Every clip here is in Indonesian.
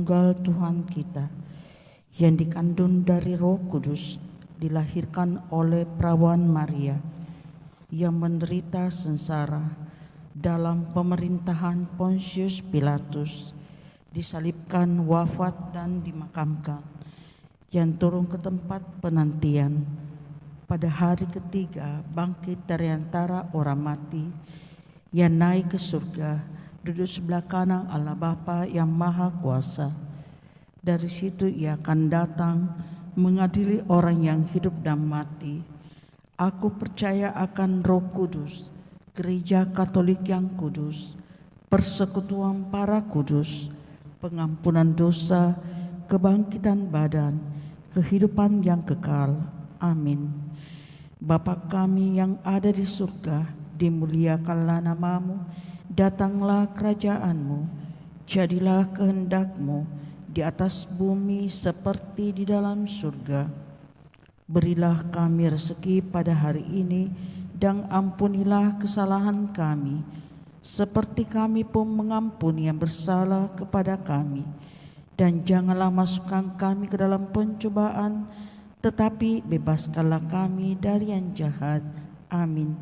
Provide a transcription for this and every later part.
Tunggal Tuhan kita, yang dikandung dari Roh Kudus, dilahirkan oleh perawan Maria, yang menderita sengsara dalam pemerintahan Pontius Pilatus, disalibkan, wafat dan dimakamkan, yang turun ke tempat penantian, pada hari ketiga bangkit dari antara orang mati, yang naik ke surga, duduk sebelah kanan Allah Bapa yang Maha Kuasa. Dari situ ia akan datang mengadili orang yang hidup dan mati. Aku percaya akan Roh Kudus, Gereja Katolik yang kudus, persekutuan para kudus, pengampunan dosa, kebangkitan badan, kehidupan yang kekal. Amin. Bapa kami yang ada di surga, dimuliakanlah namamu, datanglah kerajaanmu, jadilah kehendakmu di atas bumi seperti di dalam surga. Berilah kami rezeki pada hari ini, dan ampunilah kesalahan kami, seperti kami pun mengampuni yang bersalah kepada kami. Dan janganlah masukkan kami ke dalam pencobaan, tetapi bebaskanlah kami dari yang jahat. Amin.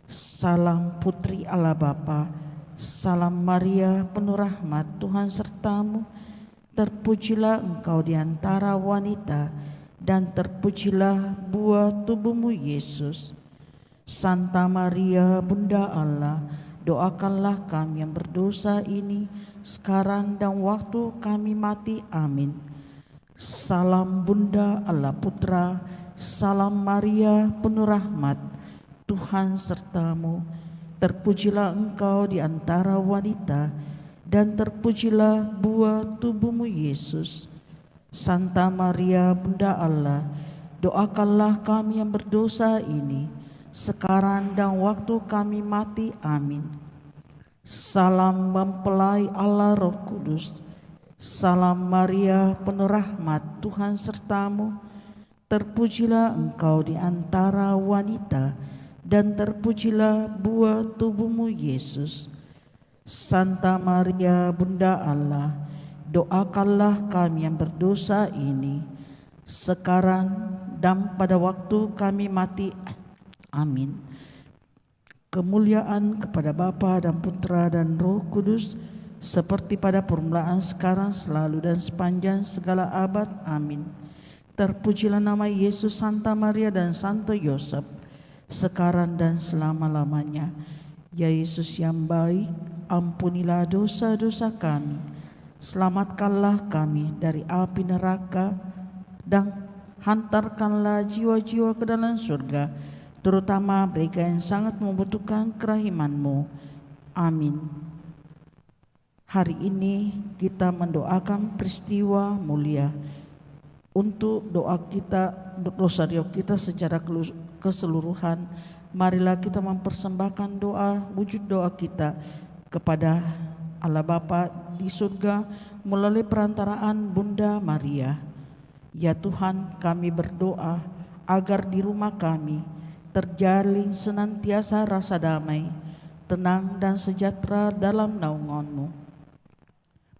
Salam Putri Allah Bapa, salam Maria penuh rahmat, Tuhan sertamu. Terpujilah engkau di antara wanita, dan terpujilah buah tubuhmu Yesus. Santa Maria Bunda Allah, doakanlah kami yang berdosa ini, sekarang dan waktu kami mati. Amin. Salam Bunda Allah Putra, salam Maria penuh rahmat, Tuhan sertamu. Terpujilah engkau di antara wanita, dan terpujilah buah tubuhmu Yesus. Santa Maria Bunda Allah, doakanlah kami yang berdosa ini, sekarang dan waktu kami mati. Amin. Salam mempelai Allah Roh Kudus, salam Maria penuh rahmat, Tuhan sertamu. Terpujilah engkau di antara wanita, dan terpujilah buah tubuhmu Yesus. Santa Maria Bunda Allah, doakanlah kami yang berdosa ini, sekarang dan pada waktu kami mati. Amin. Kemuliaan kepada Bapa dan Putra dan Roh Kudus, seperti pada permulaan, sekarang, selalu, dan sepanjang segala abad. Amin. Terpujilah nama Yesus, Santa Maria dan Santo Yosef, sekarang dan selama-lamanya. Ya Yesus yang baik, ampunilah dosa-dosa kami, selamatkanlah kami dari api neraka, dan hantarkanlah jiwa-jiwa ke dalam surga, terutama mereka yang sangat membutuhkan kerahiman-Mu. Amin. Hari ini kita mendoakan peristiwa mulia. Untuk doa kita, rosario kita secara keseluruhan, marilah kita mempersembahkan doa, wujud doa kita kepada Allah Bapa di surga melalui perantaraan Bunda Maria. Ya Tuhan, kami berdoa agar di rumah kami terjalin senantiasa rasa damai, tenang dan sejahtera dalam naungan-Mu.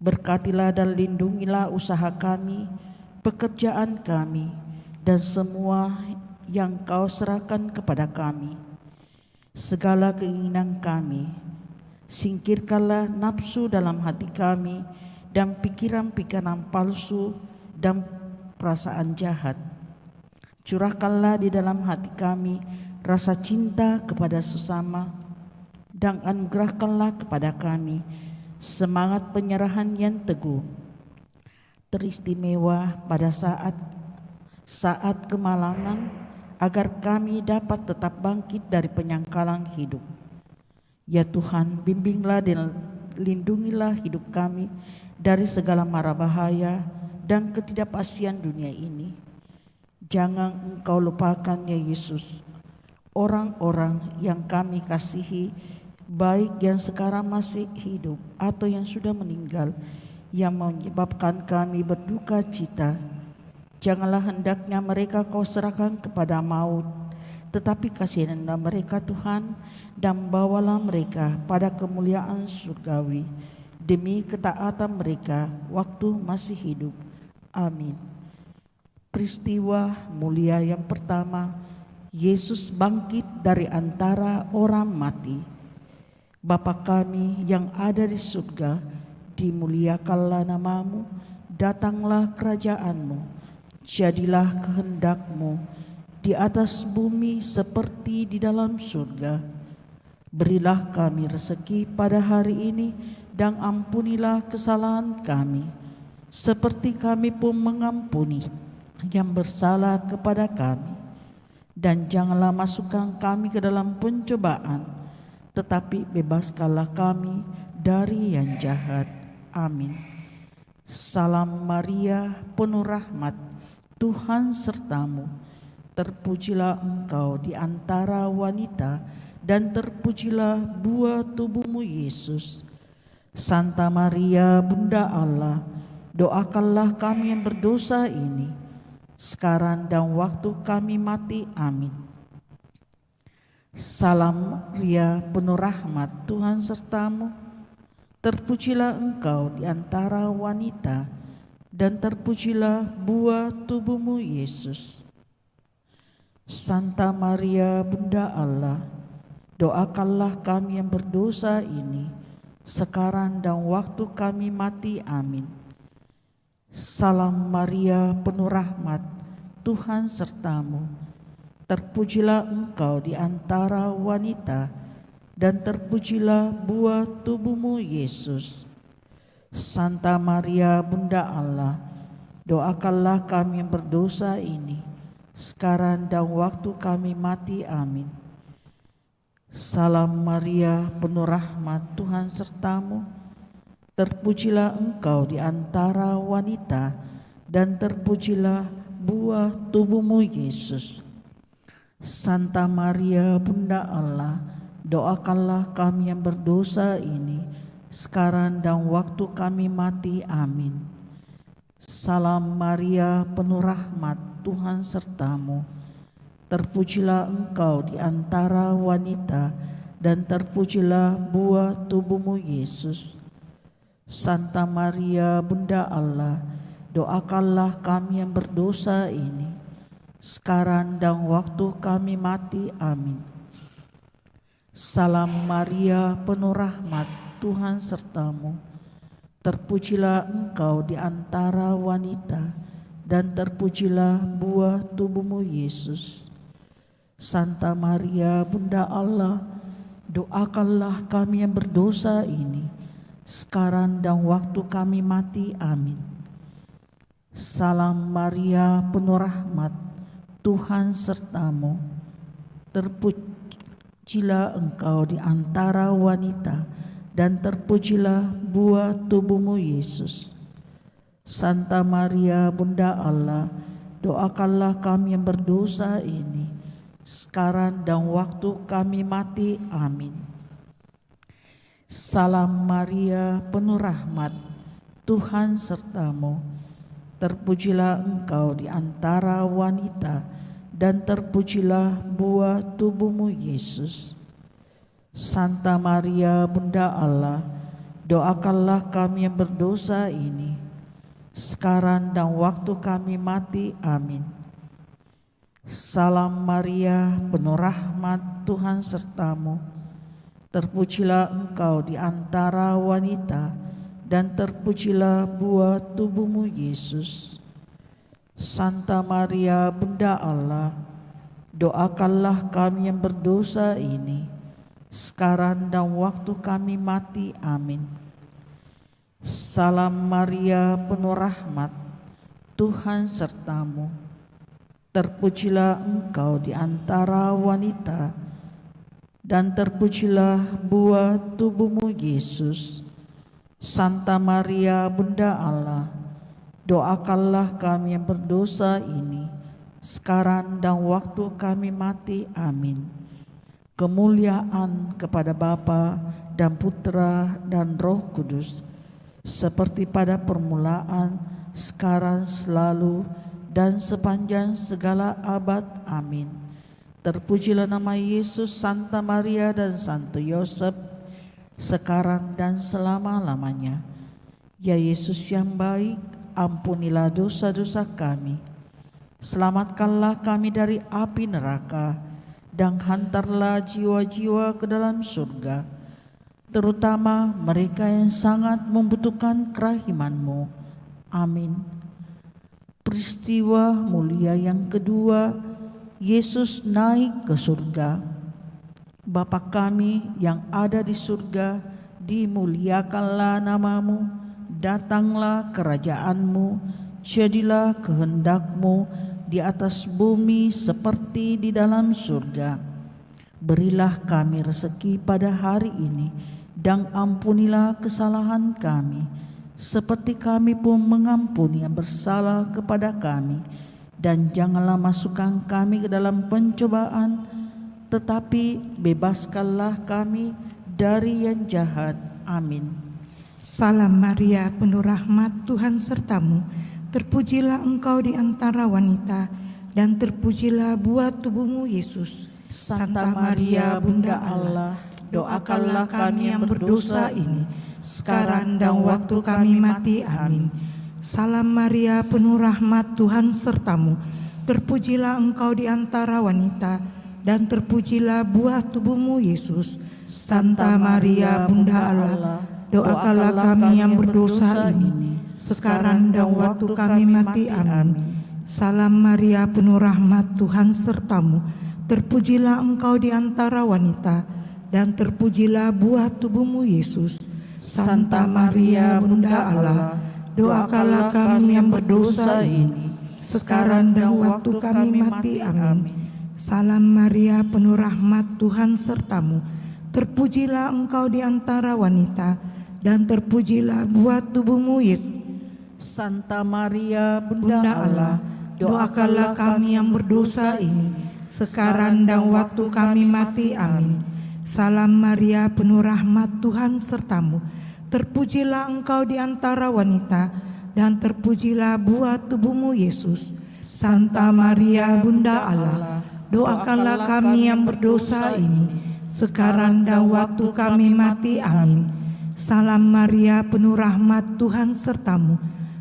Berkatilah dan lindungilah usaha kami, pekerjaan kami, dan semua yang Kau serahkan kepada kami. Segala keinginan kami, singkirkanlah nafsu dalam hati kami, dan pikiran-pikiran palsu dan perasaan jahat. Curahkanlah di dalam hati kami rasa cinta kepada sesama, dan anugerahkanlah kepada kami semangat penyerahan yang teguh, teristimewa pada saat kemalangan, agar kami dapat tetap bangkit dari penyangkalan hidup. Ya Tuhan, bimbinglah dan lindungilah hidup kami dari segala mara bahaya dan ketidakpastian dunia ini. Jangan Engkau lupakan, ya Yesus, orang-orang yang kami kasihi, baik yang sekarang masih hidup atau yang sudah meninggal, yang menyebabkan kami berduka cita. Janganlah hendaknya mereka Kau serahkan kepada maut, tetapi kasihilah mereka Tuhan, dan bawalah mereka pada kemuliaan surgawi. demi ketaatan mereka waktu masih hidup. Amin. Peristiwa mulia yang pertama, Yesus bangkit dari antara orang mati. Bapa kami yang ada di surga, dimuliakanlah namamu, datanglah kerajaanmu, jadilah kehendak-Mu di atas bumi seperti di dalam surga. Berilah kami rezeki pada hari ini, dan ampunilah kesalahan kami, seperti kami pun mengampuni yang bersalah kepada kami. Dan janganlah masukkan kami ke dalam pencobaan, tetapi bebaskanlah kami dari yang jahat. Amin. Salam Maria, penuh rahmat, Tuhan sertamu. Terpujilah engkau di antara wanita, dan terpujilah buah tubuhmu Yesus. Santa Maria, Bunda Allah, doakanlah kami yang berdosa ini, sekarang dan waktu kami mati. Amin. Salam Maria, penuh rahmat, Tuhan sertamu. Terpujilah engkau di antara wanita, dan terpujilah buah tubuhmu Yesus. Santa Maria, Bunda Allah, doakanlah kami yang berdosa ini, sekarang dan waktu kami mati. Amin. Salam Maria, penuh rahmat, Tuhan sertamu. Terpujilah engkau di antara wanita, dan terpujilah buah tubuhmu Yesus. Santa Maria, Bunda Allah, doakanlah kami yang berdosa ini, sekarang dan waktu kami mati. Amin. Salam Maria, penuh rahmat, Tuhan sertamu. Terpujilah engkau di antara wanita, dan terpujilah buah tubuhmu Yesus. Santa Maria, Bunda Allah, doakanlah kami yang berdosa ini, sekarang dan waktu kami mati. Amin. Salam Maria, penuh rahmat, Tuhan sertamu. Terpujilah engkau di antara wanita, dan terpujilah buah tubuhmu Yesus. Santa Maria, Bunda Allah, doakanlah kami yang berdosa ini, sekarang dan waktu kami mati. Amin. Salam Maria, penuh rahmat, Tuhan sertamu. Terpujilah engkau di antara wanita, dan terpujilah buah tubuhmu Yesus. Santa Maria, Bunda Allah, doakanlah kami yang berdosa ini, sekarang dan waktu kami mati. Amin. Salam Maria, penuh rahmat, Tuhan sertamu. Terpujilah engkau di antara wanita, dan terpujilah buah tubuhmu Yesus. Santa Maria, Bunda Allah, doakanlah kami yang berdosa ini, sekarang dan waktu kami mati. Amin. Salam Maria, penuh rahmat, Tuhan sertamu. Terpujilah engkau di antara wanita, dan terpujilah buah tubuhmu Yesus. Santa Maria, Bunda Allah, doakanlah kami yang berdosa ini, sekarang dan waktu kami mati. Amin. Salam Maria, penuh rahmat, Tuhan sertamu. Terpujilah engkau di antara wanita, dan terpujilah buah tubuhmu Yesus. Santa Maria, Bunda Allah, doakanlah kami yang berdosa ini, sekarang dan waktu kami mati. Amin. Salam Maria, penuh rahmat, Tuhan sertamu. Terpujilah engkau di antara wanita, dan terpujilah buah tubuhmu Yesus. Santa Maria, Bunda Allah, doakanlah kami yang berdosa ini, sekarang dan waktu kami mati. Amin. Kemuliaan kepada Bapa dan Putra dan Roh Kudus, seperti pada permulaan, sekarang, selalu, dan sepanjang segala abad. Amin. Terpujilah nama Yesus, Santa Maria dan Santo Yosef, sekarang dan selama-lamanya. Ya Yesus yang baik, ampunilah dosa-dosa kami, selamatkanlah kami dari api neraka, dan hantarlah jiwa-jiwa ke dalam surga, terutama mereka yang sangat membutuhkan kerahiman-Mu. Amin. Peristiwa mulia yang kedua, Yesus naik ke surga. Bapa kami yang ada di surga, dimuliakanlah nama-Mu, datanglah kerajaan-Mu, jadilah kehendak-Mu di atas bumi seperti di dalam surga. Berilah kami rezeki pada hari ini, dan ampunilah kesalahan kami, seperti kami pun mengampuni yang bersalah kepada kami. Dan janganlah masukkan kami ke dalam pencobaan, tetapi bebaskanlah kami dari yang jahat. Amin. Salam Maria, penuh rahmat, Tuhan sertamu. Terpujilah engkau di antara wanita, dan terpujilah buah tubuhmu Yesus. Santa Maria, Bunda Allah, doakanlah kami yang berdosa ini, sekarang dan waktu kami mati. Amin. Salam Maria, penuh rahmat, Tuhan sertamu. Terpujilah engkau di antara wanita, dan terpujilah buah tubuhmu Yesus. Santa Maria, Bunda Allah, doakanlah kami yang berdosa ini, sekarang dan waktu kami mati. Amin. Salam Maria, penuh rahmat, Tuhan sertamu. Terpujilah engkau di antara wanita, dan terpujilah buah tubuhmu Yesus. Santa Maria, Bunda Allah, doakanlah kami yang berdosa ini, sekarang dan waktu kami mati. Amin. Salam Maria, penuh rahmat, Tuhan sertamu. Terpujilah engkau di antara wanita, dan terpujilah buah tubuhmu Yesus. Santa Maria, Bunda Allah, doakanlah kami yang berdosa ini, sekarang dan waktu kami mati. Amin. Salam Maria, penuh rahmat, Tuhan sertamu. Terpujilah engkau di antara wanita, dan terpujilah buah tubuhmu Yesus. Santa Maria, Bunda Allah, doakanlah kami yang berdosa ini, sekarang dan waktu kami mati. Amin. Salam Maria, penuh rahmat, Tuhan sertamu.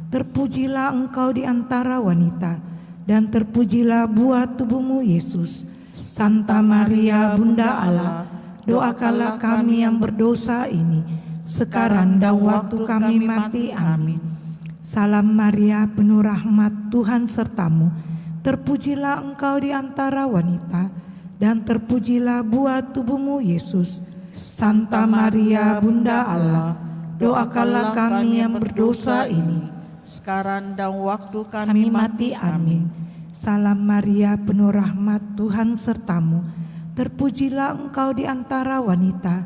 Terpujilah engkau di antara wanita, dan terpujilah buah tubuhmu Yesus. Santa Maria, Bunda Allah, doakanlah kami yang berdosa ini, sekarang dan waktu kami mati. Amin. Salam Maria, penuh rahmat, Tuhan sertamu. Terpujilah engkau di antara wanita, dan terpujilah buah tubuhmu Yesus. Santa Maria, Bunda Allah, doakanlah kami yang berdosa ini, sekarang dan waktu kami mati. Amin. Salam Maria, penuh rahmat, Tuhan sertamu. Terpujilah engkau di antara wanita,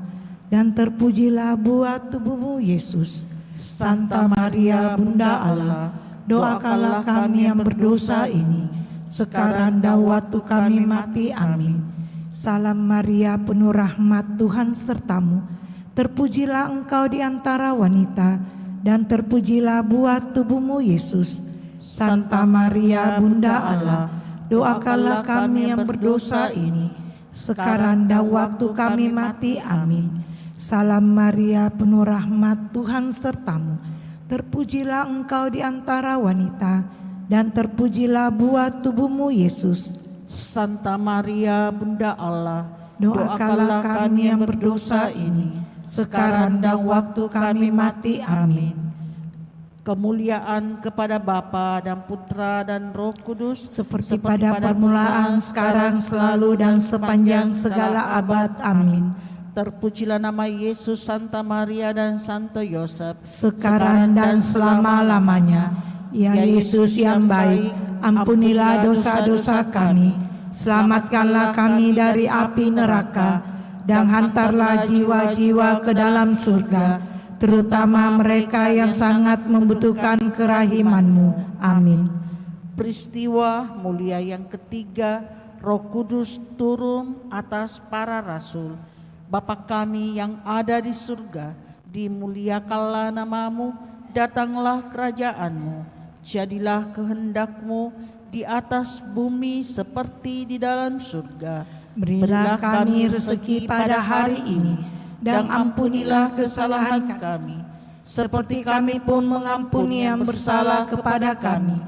dan terpujilah buah tubuhmu Yesus. Santa Maria, Bunda Allah, doakanlah kami yang berdosa ini, sekarang dan waktu kami mati. Amin. Salam Maria, penuh rahmat, Tuhan sertamu. Terpujilah engkau di antara wanita, dan terpujilah buah tubuhmu Yesus. Santa Maria, Bunda Allah, doakanlah kami yang berdosa ini, sekarang dan waktu kami mati. Amin. Salam Maria, penuh rahmat, Tuhan sertamu. Terpujilah engkau di antara wanita, dan terpujilah buah tubuhmu Yesus. Santa Maria, Bunda Allah, doakanlah kami yang berdosa ini, sekarang dan waktu kami mati. Amin. Kemuliaan kepada Bapa dan Putra dan Roh Kudus, seperti pada permulaan, sekarang, selalu, dan sepanjang segala abad. Amin. Terpujilah nama Yesus, Santa Maria dan Santo Yosef, sekarang dan selama-lamanya. Ya Yesus yang baik, ampunilah dosa-dosa kami, selamatkanlah kami dari api neraka, dan hantarlah jiwa-jiwa ke dalam surga, terutama mereka yang sangat membutuhkan kerahiman-Mu. Amin. Peristiwa mulia yang ketiga, Roh Kudus turun atas para rasul. Bapa kami yang ada di surga, dimuliakanlah nama-Mu, datanglah kerajaan-Mu, jadilah kehendak-Mu di atas bumi seperti di dalam surga. Berilah kami rezeki pada hari ini, dan ampunilah kesalahan kami, seperti kami pun mengampuni yang bersalah kepada kami.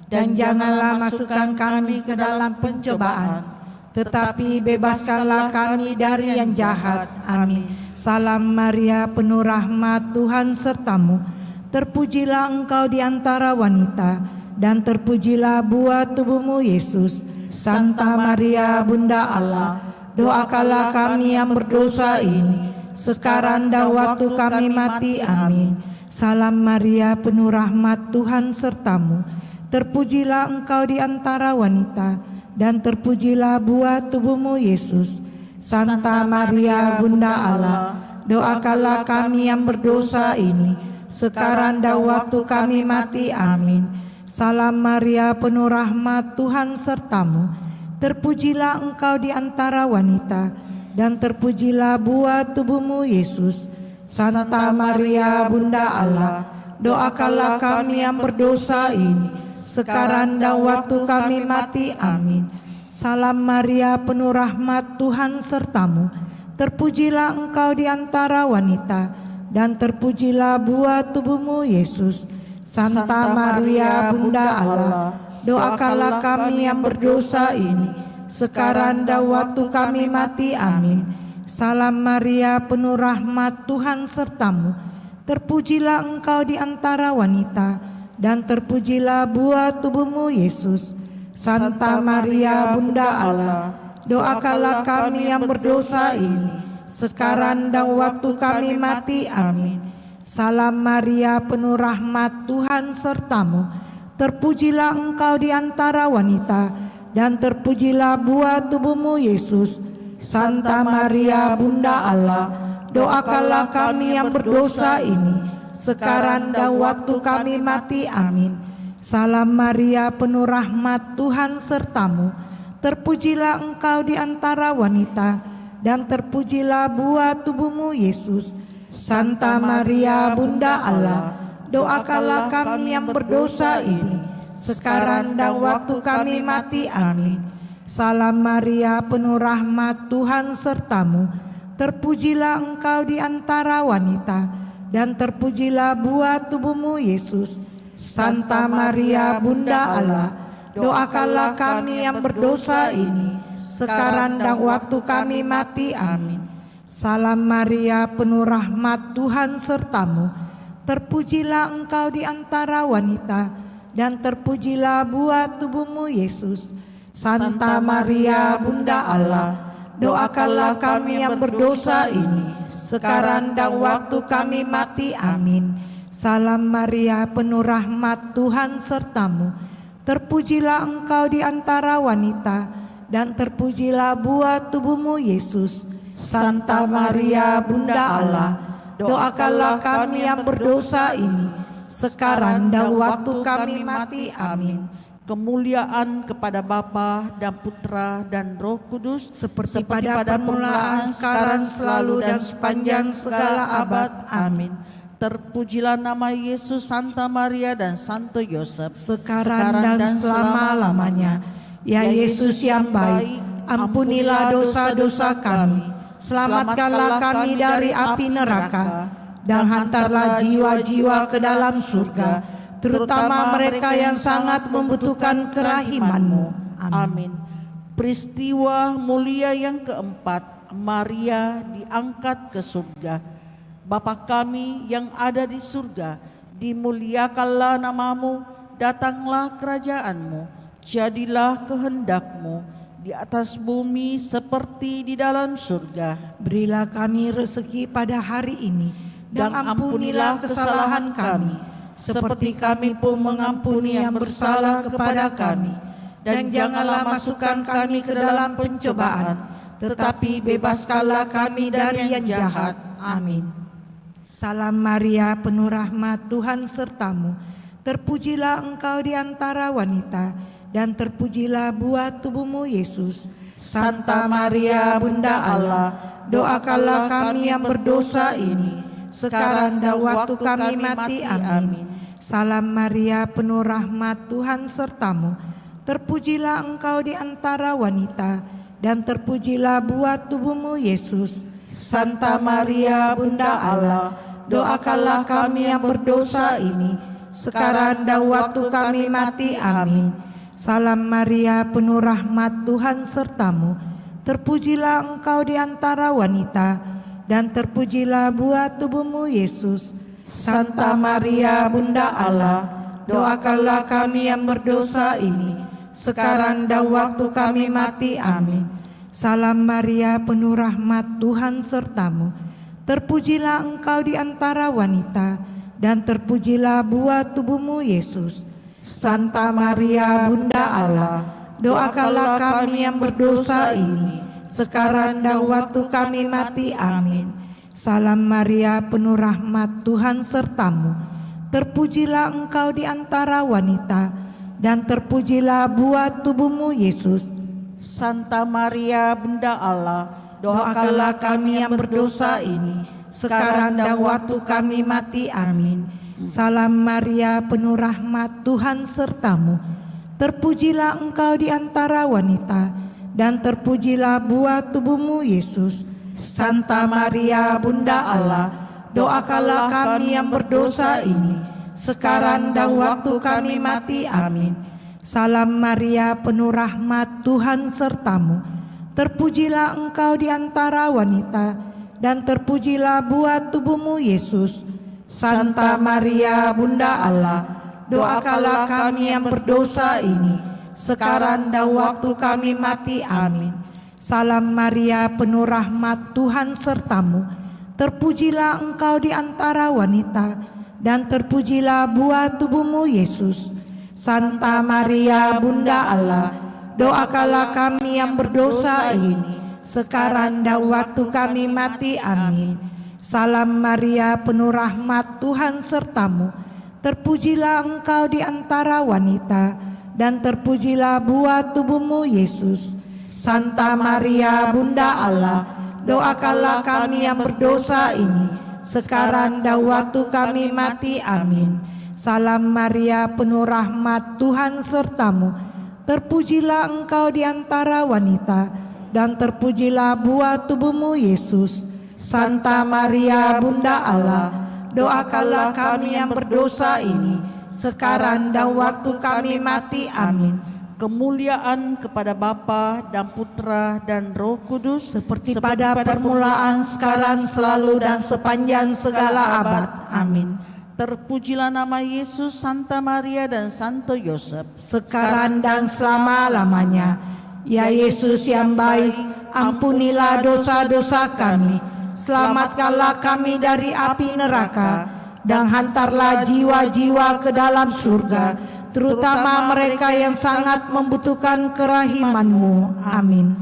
Dan janganlah masukkan kami ke dalam pencobaan, tetapi bebaskanlah kami dari yang jahat. Amin. Salam Maria, penuh rahmat, Tuhan sertamu. Terpujilah engkau di antara wanita, dan terpujilah buah tubuhmu Yesus. Santa Maria, Bunda Allah, doakanlah kami yang berdosa ini, sekarang dan waktu kami mati. Amin. Salam Maria, penuh rahmat, Tuhan sertamu. Terpujilah engkau di antara wanita, dan terpujilah buah tubuhmu Yesus. Santa Maria, Bunda Allah, doakanlah kami yang berdosa ini, sekarang dan waktu kami mati. Amin. Salam Maria, penuh rahmat, Tuhan sertamu. Terpujilah engkau di antara wanita, dan terpujilah buah tubuhmu Yesus. Santa Maria, Bunda Allah, doakanlah kami yang berdosa ini, sekarang dan waktu kami mati. Amin. Salam Maria, penuh rahmat, Tuhan sertamu. Terpujilah engkau di antara wanita, dan terpujilah buah tubuhmu Yesus. Santa Maria, Bunda Allah, doakanlah kami yang berdosa ini, sekarang dan waktu kami mati. Amin. Salam Maria, penuh rahmat, Tuhan sertamu. Terpujilah engkau di antara wanita, dan terpujilah buah tubuhmu Yesus. Santa Maria, Bunda Allah, doakanlah kami yang berdosa ini, sekarang dan waktu kami mati. Amin. Salam Maria, penuh rahmat, Tuhan sertamu. Terpujilah engkau di antara wanita, dan terpujilah buah tubuhmu Yesus. Santa Maria, Bunda Allah, doakanlah kami yang berdosa ini, sekarang dan waktu kami mati. Amin. Salam Maria, penuh rahmat, Tuhan sertamu. Terpujilah engkau di antara wanita, dan terpujilah buah tubuhmu Yesus. Santa Maria, Bunda Allah, doakanlah kami yang berdosa ini, sekarang dan waktu kami mati. Amin. Salam Maria, penuh rahmat, Tuhan sertamu. Terpujilah engkau di antara wanita, dan terpujilah buah tubuhmu Yesus. Santa Maria, Bunda Allah, doakanlah kami yang berdosa ini, sekarang dan waktu kami mati. Amin. Salam Maria, penuh rahmat, Tuhan sertamu. Terpujilah engkau di antara wanita, dan terpujilah buah tubuhmu Yesus. Santa Maria, Bunda Allah, doakanlah kami yang berdosa ini, sekarang dan waktu kami mati. Amin. Salam Maria, penuh rahmat, Tuhan sertamu. Terpujilah engkau di antara wanita, dan terpujilah buah tubuhmu Yesus. Santa Maria, Bunda Allah, doakanlah kami yang berdosa ini, sekarang dan waktu kami mati. Amin. Kemuliaan kepada Bapa dan Putra dan Roh Kudus, Seperti pada permulaan, sekarang, selalu, dan sepanjang segala abad. Amin. Terpujilah nama Yesus, Santa Maria dan Santo Yosef, Sekarang dan selama-lamanya. Ya Yesus yang baik, ampunilah dosa-dosa kami, selamatkanlah kami dari api neraka, dan hantarlah jiwa-jiwa ke dalam surga, terutama mereka yang sangat membutuhkan kerahiman-Mu. Amin. Peristiwa mulia yang keempat, Maria diangkat ke surga. Bapa kami yang ada di surga, dimuliakanlah namamu, datanglah kerajaan-Mu, jadilah kehendak-Mu di atas bumi seperti di dalam surga. Berilah kami rezeki pada hari ini, dan ampunilah kesalahan kami, seperti kami pun mengampuni yang bersalah kepada kami. Dan janganlah masukkan kami ke dalam pencobaan, tetapi bebaskanlah kami dari yang jahat. Amin. Salam Maria, penuh rahmat, Tuhan sertamu. Terpujilah engkau di antara wanita, dan terpujilah buah tubuhmu Yesus. Santa Maria, Bunda Allah, doakanlah kami yang berdosa ini, sekarang dan waktu kami mati. Amin. Salam Maria, penuh rahmat, Tuhan sertamu. Terpujilah engkau di antara wanita, dan terpujilah buah tubuhmu Yesus. Santa Maria Bunda Allah, doakanlah kami yang berdosa ini, sekarang dan waktu kami mati. Amin. Salam Maria, penuh rahmat, Tuhan sertamu. Terpujilah engkau di antara wanita, dan terpujilah buah tubuhmu, Yesus. Santa Maria Bunda Allah, doakanlah kami yang berdosa ini, sekarang dan waktu kami mati. Amin. Salam Maria, penuh rahmat, Tuhan sertamu. Terpujilah engkau di antara wanita, dan terpujilah buah tubuhmu, Yesus. Santa Maria Bunda Allah, doakanlah kami yang berdosa ini, sekarang dan waktu kami mati. Amin. Salam Maria, penuh rahmat, Tuhan sertamu. Terpujilah engkau di antara wanita, dan terpujilah buah tubuhmu, Yesus. Santa Maria Bunda Allah, Doakanlah kami yang berdosa ini, sekarang dan waktu kami mati. Amin. Salam Maria, penuh rahmat, Tuhan sertamu. Terpujilah engkau di antara wanita, dan terpujilah buah tubuhmu, Yesus. Santa Maria Bunda Allah, doakanlah kami yang berdosa ini, sekarang dan waktu kami mati. Amin. Salam Maria, penuh rahmat, Tuhan sertamu. Terpujilah engkau di antara wanita, dan terpujilah buah tubuhmu, Yesus. Santa Maria Bunda Allah, doakanlah kami yang berdosa ini, sekarang dan waktu kami mati. Amin. Salam Maria, penuh rahmat, Tuhan sertamu. Terpujilah engkau di antara wanita, dan terpujilah buah tubuhmu, Yesus. Santa Maria Bunda Allah, doakanlah kami yang berdosa ini, sekarang dan waktu kami mati. Amin. Salam Maria, penuh rahmat, Tuhan sertamu. Terpujilah engkau di antara wanita, dan terpujilah buah tubuhmu, Yesus. Santa Maria Bunda Allah, doakanlah kami yang berdosa ini, sekarang dan waktu kami mati. Amin. Salam Maria, penuh rahmat, Tuhan sertamu. Terpujilah engkau di antara wanita, dan terpujilah buah tubuhmu, Yesus. Santa Maria Bunda Allah, doakanlah kami yang berdosa ini, sekarang dan waktu kami mati. Amin. kemuliaan kepada Bapa dan Putra dan Roh Kudus, Seperti pada permulaan, sekarang, selalu, dan sepanjang segala abad. Amin. Terpujilah nama Yesus, Santa Maria dan Santo Yosef, Sekarang dan selama-lamanya. Ya Yesus yang baik, ampunilah dosa-dosa kami, selamatkanlah kami dari api neraka, dan hantarlah jiwa-jiwa ke dalam surga, terutama mereka yang sangat membutuhkan kerahiman-Mu. Amin.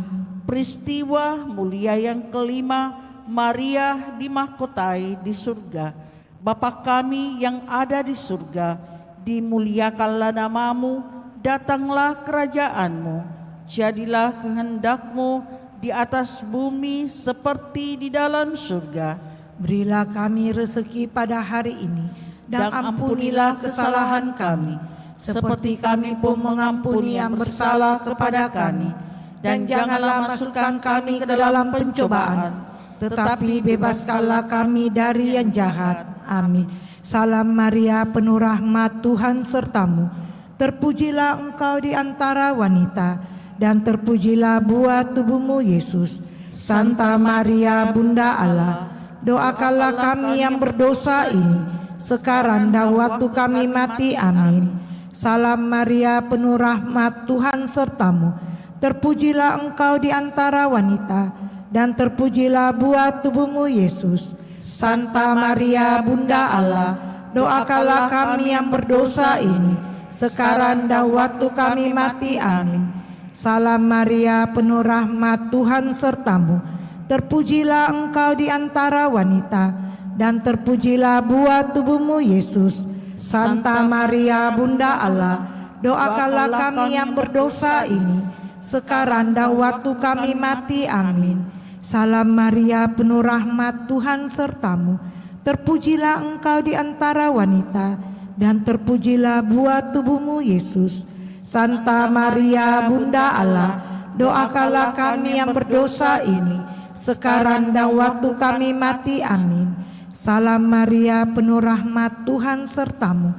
Peristiwa mulia yang kelima, Maria dimahkotai di surga. Bapa kami yang ada di surga, dimuliakanlah nama-Mu, datanglah kerajaan-Mu, jadilah kehendak-Mu di atas bumi seperti di dalam surga. Berilah kami rezeki pada hari ini, dan ampunilah kesalahan kami, seperti kami pun mengampuni yang bersalah kepada kami. Dan janganlah masukkan kami ke dalam pencobaan, tetapi bebaskanlah kami dari yang jahat. Amin. Salam Maria, penuh rahmat, Tuhan sertamu. Terpujilah engkau di antara wanita, dan terpujilah buah tubuhmu, Yesus. Santa Maria Bunda Allah, doakanlah kami yang berdosa ini, sekarang dan waktu kami mati. Amin. Salam Maria, penuh rahmat, Tuhan sertamu. Terpujilah engkau di antara wanita, dan terpujilah buah tubuhmu, Yesus. Santa Maria Bunda Allah, doakanlah kami yang berdosa ini, sekarang dan waktu kami mati. Amin. Salam Maria, penuh rahmat, Tuhan sertamu. Terpujilah engkau di antara wanita, dan terpujilah buah tubuhmu, Yesus. Santa Maria Bunda Allah, doakanlah kami yang berdosa ini, sekarang dan waktu kami mati. Amin. Salam Maria, penuh rahmat, Tuhan sertamu. Terpujilah engkau di antara wanita, dan terpujilah buah tubuhmu, Yesus. Santa Maria Bunda Allah, doakanlah kami yang berdosa ini, sekarang dan waktu kami mati. Amin. Salam Maria, penuh rahmat, Tuhan sertamu.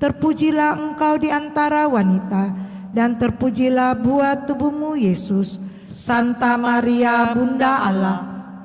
Terpujilah engkau di antara wanita, dan terpujilah buah tubuhmu, Yesus. Santa Maria, Bunda Allah,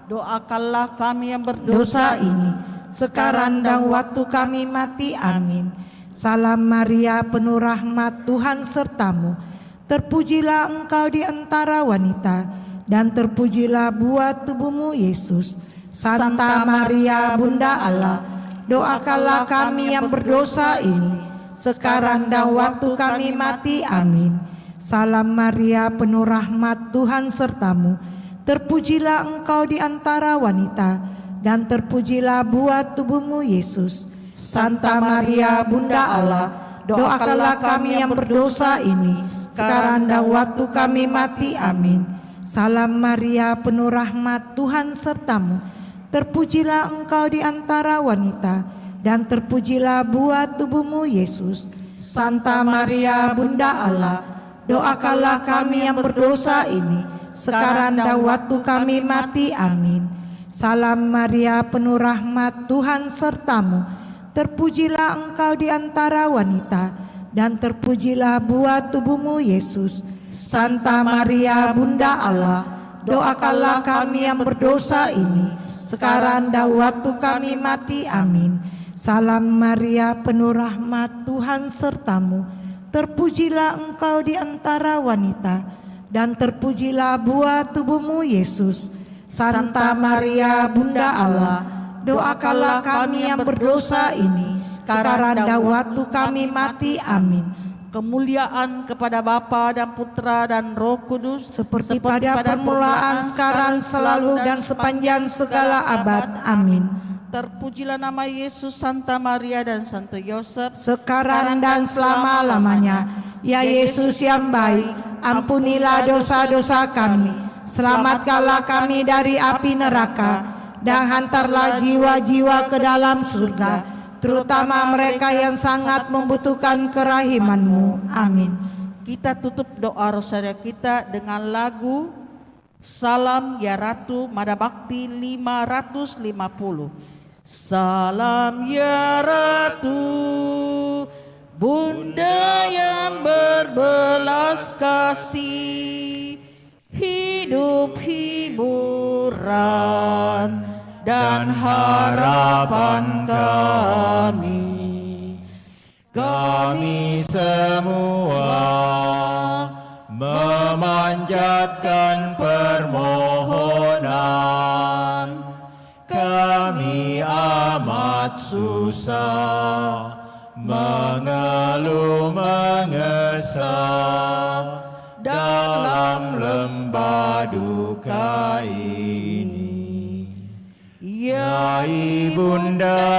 doakanlah kami yang berdosa dosa ini, sekarang dan waktu kami mati. Amin. Salam Maria, penuh rahmat, Tuhan sertamu. Terpujilah engkau di antara wanita, dan terpujilah buah tubuhmu, Yesus. Santa Maria, Bunda Allah, doakanlah kami yang berdosa ini, sekarang dan waktu kami mati. Amin. Salam Maria, penuh rahmat, Tuhan sertamu. Terpujilah engkau di antara wanita, dan terpujilah buah tubuhmu, Yesus. Santa Maria, Bunda Allah, doakanlah kami yang berdosa ini, sekarang dan waktu kami mati. Amin. Salam Maria, penuh rahmat, Tuhan sertamu. Terpujilah engkau di antara wanita, dan terpujilah buah tubuhmu, Yesus. Santa Maria, Bunda Allah, doakanlah kami yang berdosa ini, sekarang dan waktu kami mati. Amin. Salam Maria, penuh rahmat, Tuhan sertamu. Terpujilah engkau di antara wanita, dan terpujilah buah tubuhmu, Yesus. Santa Maria, Bunda Allah, doakanlah kami yang berdosa ini, sekarang dan waktu kami mati. Amin. Salam Maria, penuh rahmat, Tuhan sertamu. Terpujilah engkau di antara wanita, dan terpujilah buah tubuhmu, Yesus. Santa Maria, Bunda Allah, doakanlah kami yang berdosa ini, sekarang dan waktu kami mati. Amin. Kemuliaan kepada Bapa dan Putra dan Roh Kudus, Seperti pada permulaan, sekarang, selalu, dan sepanjang segala abad. Amin. Terpujilah nama Yesus, Santa Maria dan Santo Yosef, Sekarang dan selama-lamanya. Ya Yesus yang baik, ampunilah dosa-dosa kami, selamatkanlah kami dari api neraka, dan hantarlah jiwa-jiwa ke dalam surga, terutama mereka yang sangat membutuhkan kerahiman-Mu. Amin. Kita tutup doa rosario kita dengan lagu Salam Ya Ratu Mada Bakti 550. Salam ya Ratu, Bunda yang berbelas kasih, hidup hiburan dan harapan kami. Kami semua memanjatkan permohonan. Kami amat susah, mengeluh mengesah dalam lembah duka ini. Ya Ibunda,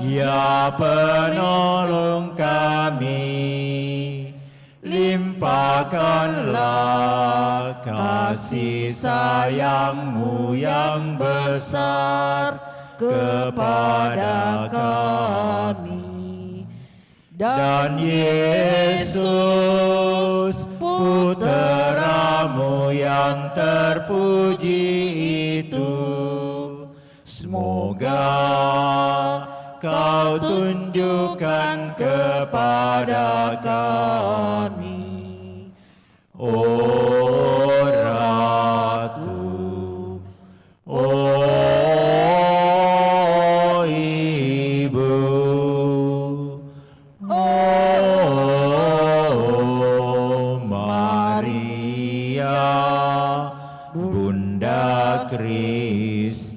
ya penolong kami, limpahkanlah kasih sayang-Mu yang besar kepada kami. Dan Yesus, Putra-Mu yang terpuji itu, semoga Kau tunjukkan kepada kami, oh Ratu, oh Ibu, oh Maria, Bunda Kristus.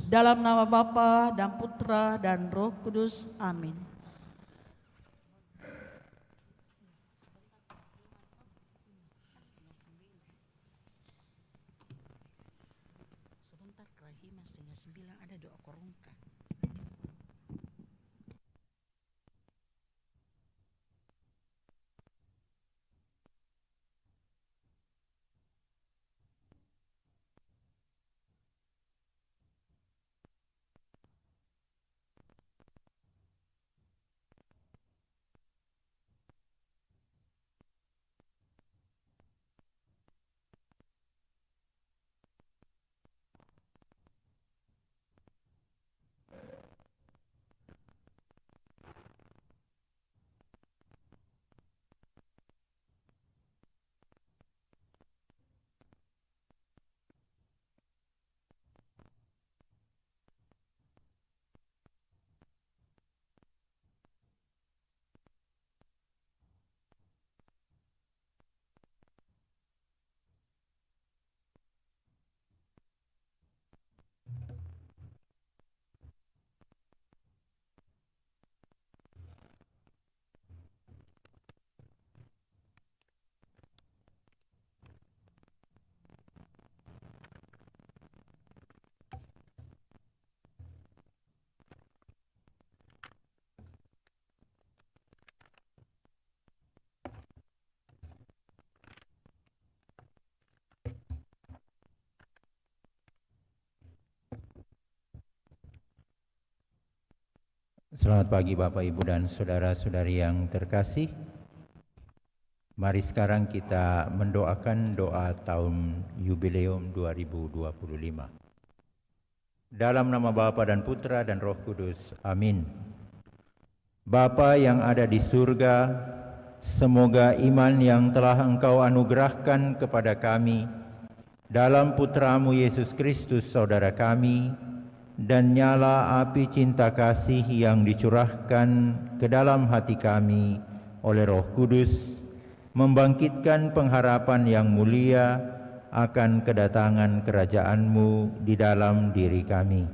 Dalam nama Bapa dan Putra dan Roh Kudus. Amin. Sebentar, Rahima, 8:30 ada doa korungka. Selamat pagi Bapak, Ibu, dan saudara-saudari yang terkasih. Mari sekarang kita mendoakan doa tahun Yubileum 2025. Dalam nama Bapa dan Putra dan Roh Kudus. Amin. Bapa yang ada di surga, semoga iman yang telah Engkau anugerahkan kepada kami dalam Putramu Yesus Kristus saudara kami, dan nyala api cinta kasih yang dicurahkan ke dalam hati kami oleh Roh Kudus, membangkitkan pengharapan yang mulia akan kedatangan kerajaan-Mu di dalam diri kami.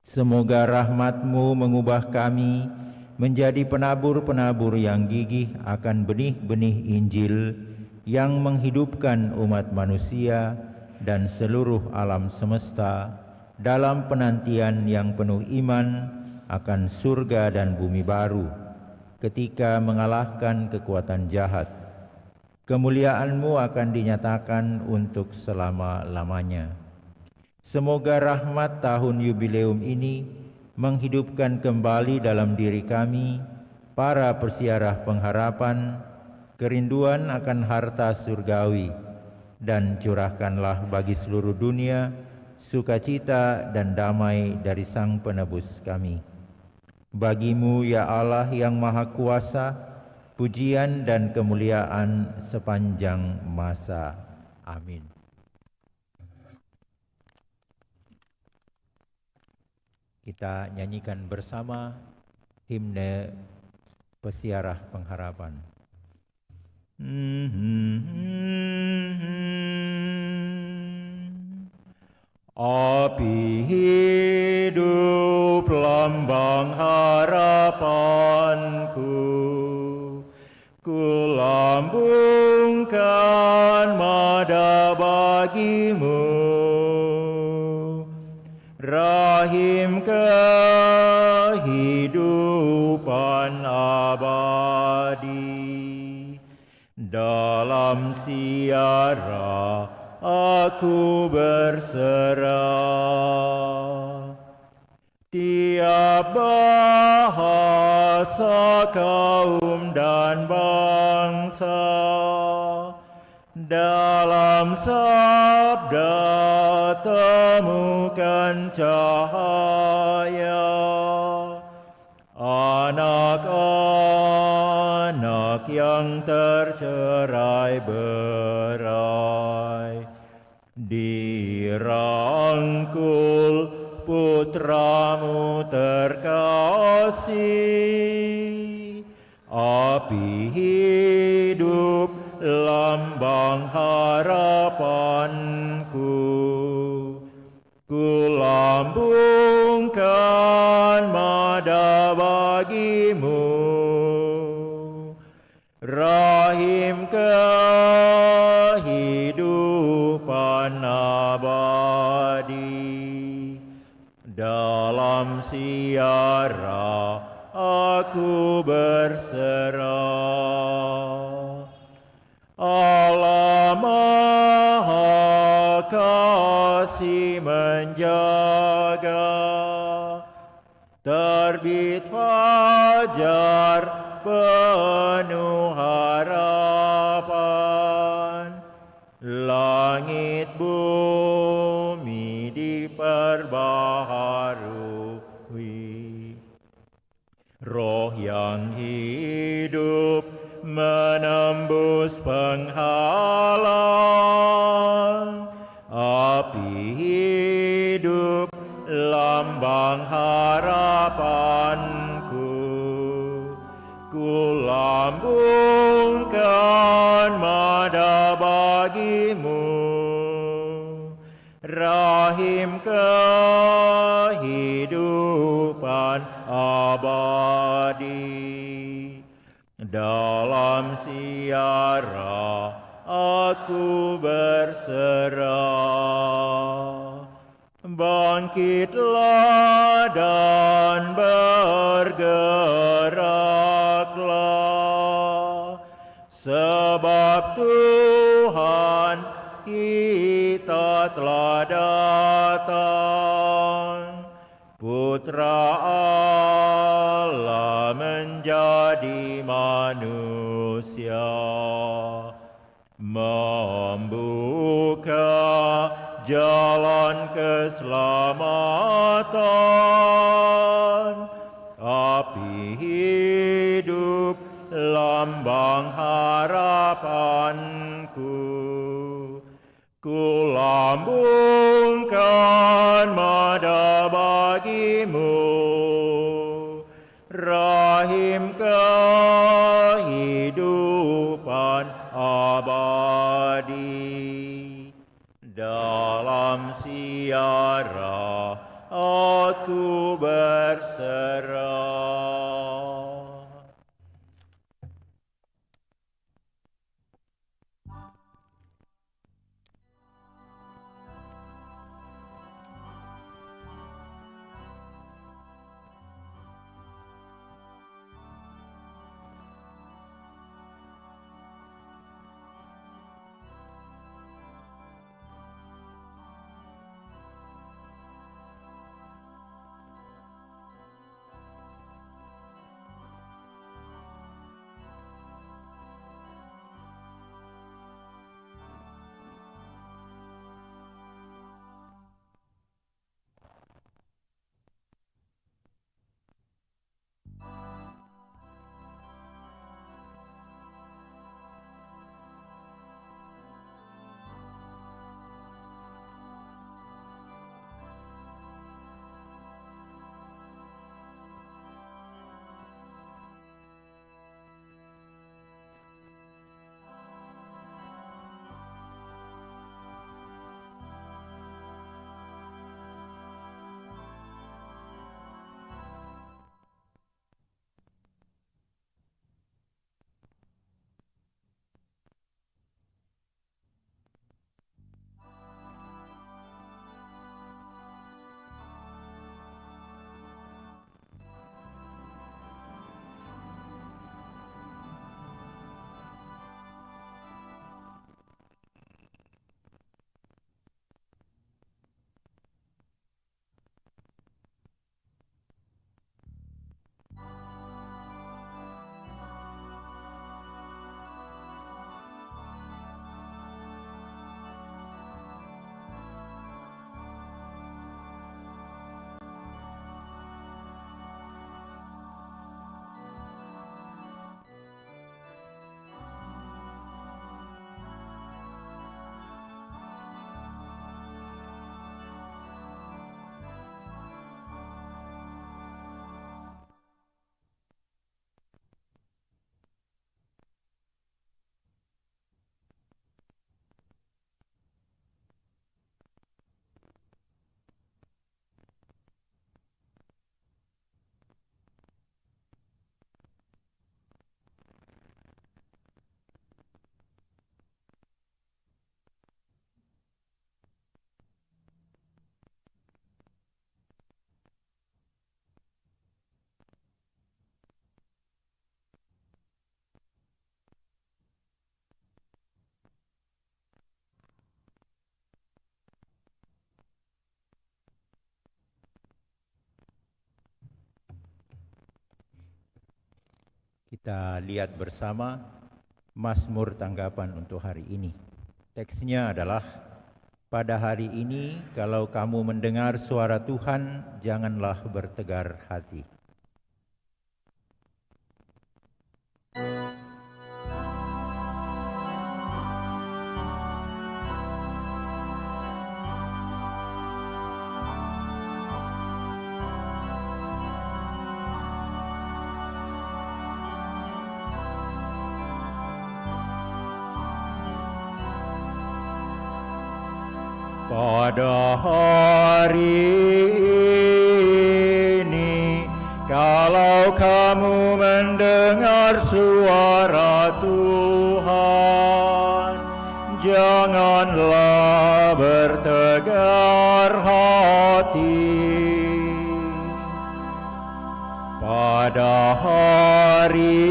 Semoga rahmat-Mu mengubah kami menjadi penabur-penabur yang gigih akan benih-benih Injil yang menghidupkan umat manusia dan seluruh alam semesta dalam penantian yang penuh iman akan surga dan bumi baru, ketika mengalahkan kekuatan jahat. Kemuliaan-Mu akan dinyatakan untuk selama-lamanya. Semoga rahmat tahun Yubileum ini menghidupkan kembali dalam diri kami para persiarah pengharapan, kerinduan akan harta surgawi, dan curahkanlah bagi seluruh dunia sukacita dan damai dari Sang Penebus kami. Bagi-Mu ya Allah yang Maha Kuasa, pujian dan kemuliaan sepanjang masa. Amin. Kita nyanyikan bersama himne Pesiarah Pengharapan. Api hidup lambang harapanku, ku lambungkan mada bagi-Mu, rahim kehidupan abadi. Dalam siara aku berserah, tiap bahasa, kaum dan bangsa, dalam sabda temukan cahaya. Anak-anak yang tercerai berai, dirangkul Putra-Mu terkasih. Api hidup lambang harapanku, ku lambungkan mada bagi-Mu, rahim kehidupan abadi. Dalam siara aku berserah. Allah Maha Kasih menjaga, terbit fajar penuh harapan, langit bumi diperbaharui. Roh yang hidup menembus penghalang, api hidup lambang harapanku, ku lambungkan mada bagi-Mu, rahim kehidupan abadi. Dalam siara aku berserah. Bangkitlah dan bergeraklah, sebab Tuhan kita telah datang. Putra Allah menjadi manusia, membuka jalan keselamatan, api hidup lambang harapanku. Ku lambungkan mada bagimu, rahim kehidupan abadi. Dalam siara aku berserah. Kita lihat bersama Mazmur tanggapan untuk hari ini. Teksnya adalah, pada hari ini kalau kamu mendengar suara Tuhan, janganlah bertegar hati. Pada hari ini, kalau kamu mendengar suara Tuhan, janganlah bertegar hati. Pada hari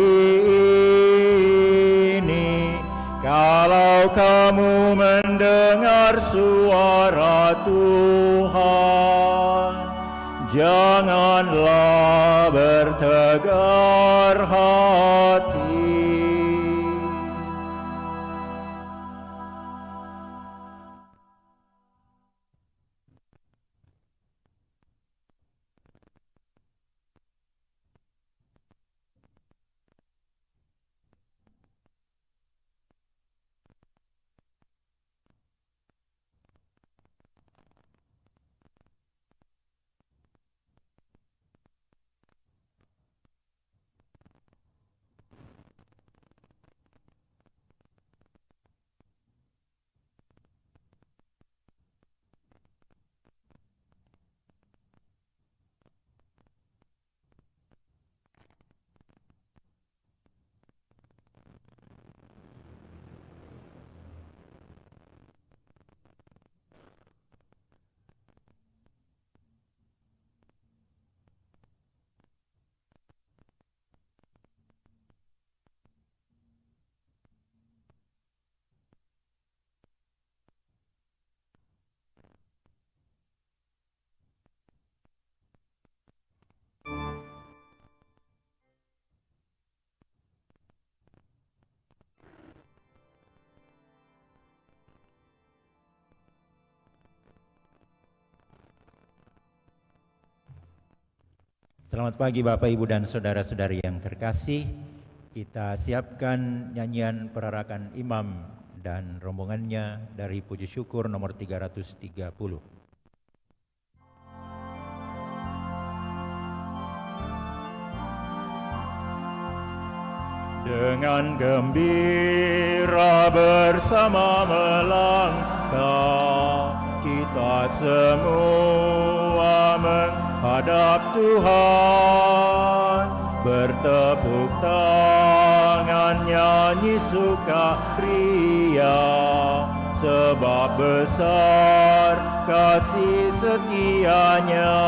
ini, kalau kamu mendengar suara Tuhan, janganlah bertegar hati. Selamat pagi Bapak, Ibu, dan saudara-saudari yang terkasih. Kita siapkan nyanyian perarakan imam dan rombongannya dari Puji Syukur nomor 330. Dengan gembira bersama melangkah, kita semua menghadap Tuhan, bertepuk tangan nyanyi sukaria, sebab besar kasih setianya.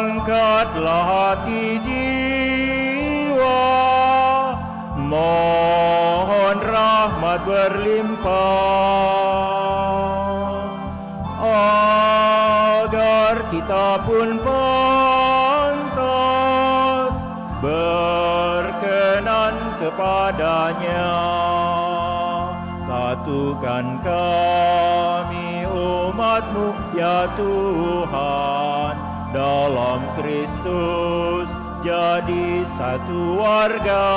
Angkatlah hati jiwa, mohon rahmat berlimpah, agar kita pun pantas berkenan kepadanya. Satukan kami umat-Mu ya Tuhan, dalam Kristus jadi satu warga,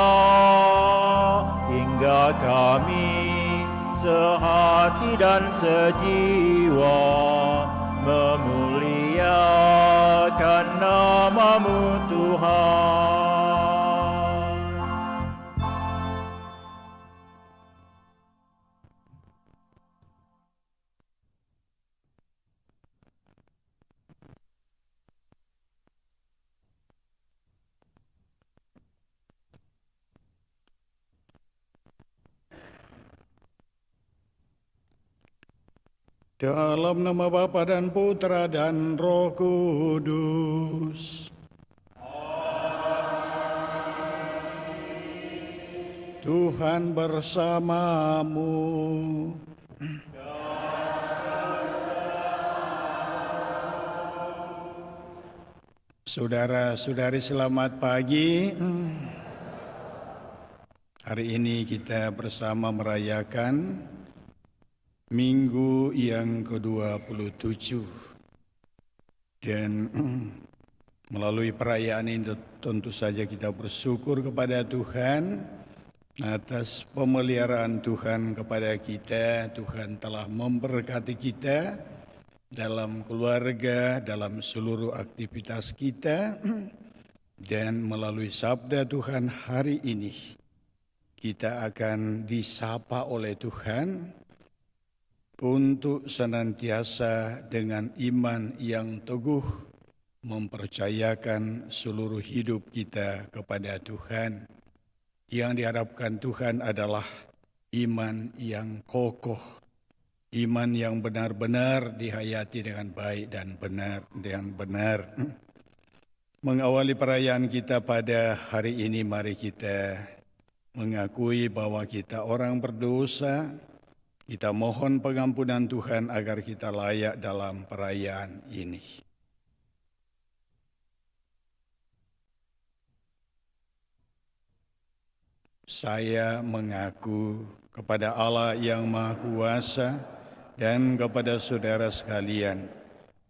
hingga kami sehati dan sejiwa memuliakan nama-Mu Tuhan. Dalam nama Bapa dan Putra dan Roh Kudus. Tuhan bersamamu. Saudara-saudari, selamat pagi. Hari ini kita bersama merayakan Minggu yang ke-27, dan melalui perayaan ini tentu saja kita bersyukur kepada Tuhan atas pemeliharaan Tuhan kepada kita. Tuhan telah memberkati kita dalam keluarga, dalam seluruh aktivitas kita, dan melalui sabda Tuhan hari ini kita akan disapa oleh Tuhan untuk senantiasa dengan iman yang teguh mempercayakan seluruh hidup kita kepada Tuhan. Yang diharapkan Tuhan adalah iman yang kokoh, iman yang benar-benar dihayati dengan baik dan benar. Mengawali perayaan kita pada hari ini, mari kita mengakui bahwa kita orang berdosa. Kita mohon pengampunan Tuhan agar kita layak dalam perayaan ini. Saya mengaku kepada Allah yang Maha Kuasa dan kepada saudara sekalian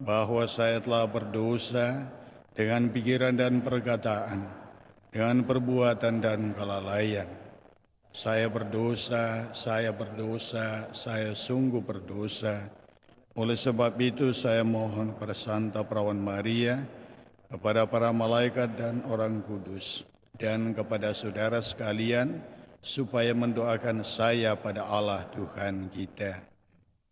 bahwa saya telah berdosa dengan pikiran dan perkataan, dengan perbuatan dan kelalaian. Saya berdosa, saya sungguh berdosa. Oleh sebab itu saya mohon kepada Santa Perawan Maria, kepada para malaikat dan orang kudus, dan kepada saudara sekalian, supaya mendoakan saya pada Allah Tuhan kita.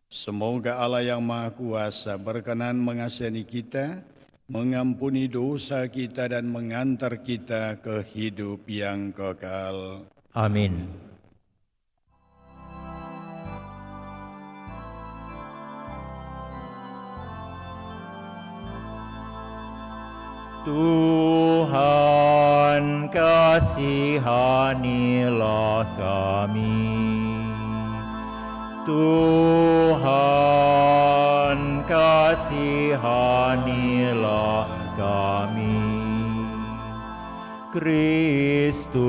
Semoga Allah yang Maha Kuasa berkenan mengasihani kita, mengampuni dosa kita dan mengantar kita ke hidup yang kekal. Amin. Tuhan, kasihanilah kami. Tuhan, kasihanilah kami. Kristus,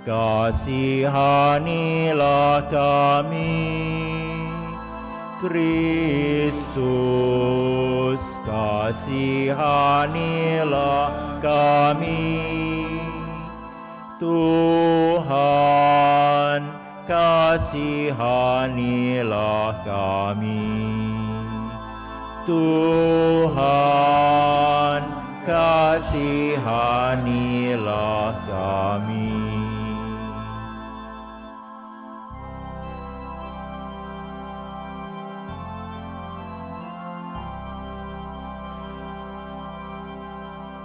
kasihanilah kami. Kristus, kasihanilah kami. Tuhan, kasihanilah kami. Tuhan, kasihanilah kami.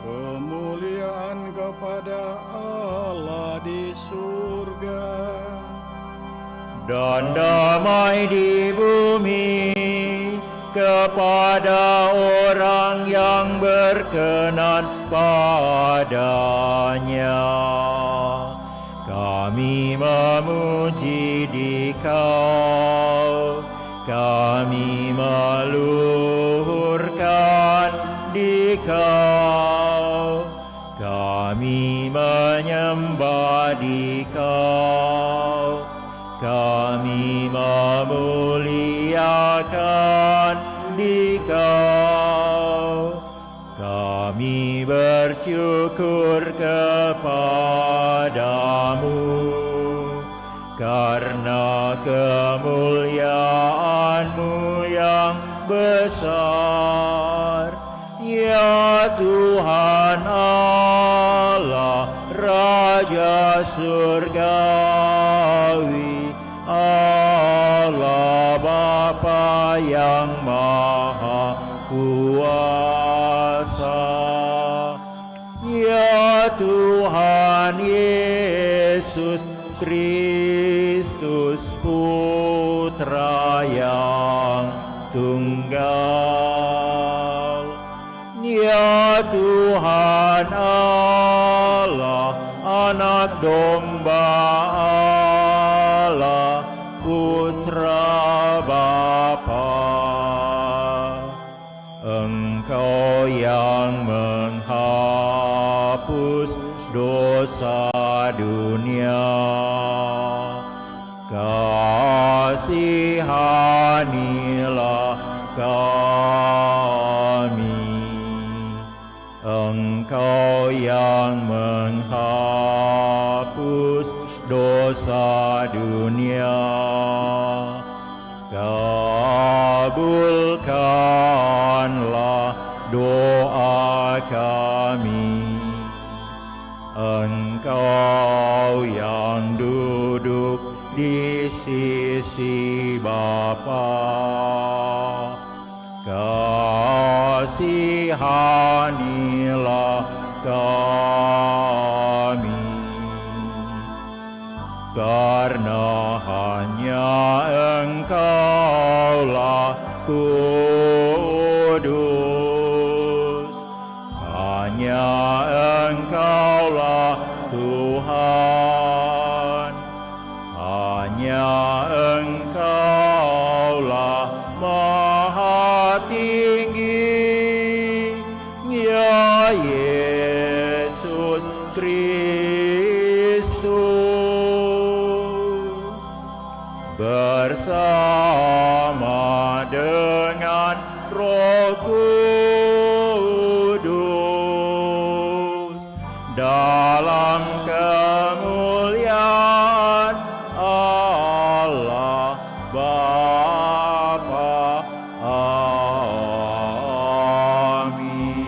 Kemuliaan kepada Allah di surga dan damai di bumi kepada orang yang berkenan padanya. Kami memuji Dikau, kami meluhurkan Dikau, kami menyembah Dikau, kami memuliakan Dikau, kami bersyukur kepadamu karena kemuliaan-Mu yang besar, ya Tuhan Allah, Raja surgawi, Allah Bapa yang Maha Kuasa, ya Tuhan Yesus Kristus Putra yang tunggal, ya Tuhan Allah, Anak Domba Allah, Putra Bapa. Engkau yang menghapus dosa dunia, kasihanilah kami. Engkau yang menghapus dosa dunia, kabulkanlah doa kami. Engkau yang duduk di sisi Bapa, kasihanilah kami. Karena hanya Engkaulah kudus, hanya Engkaulah Tuhan, hanya dalam kemuliaan Allah Bapa. Amin.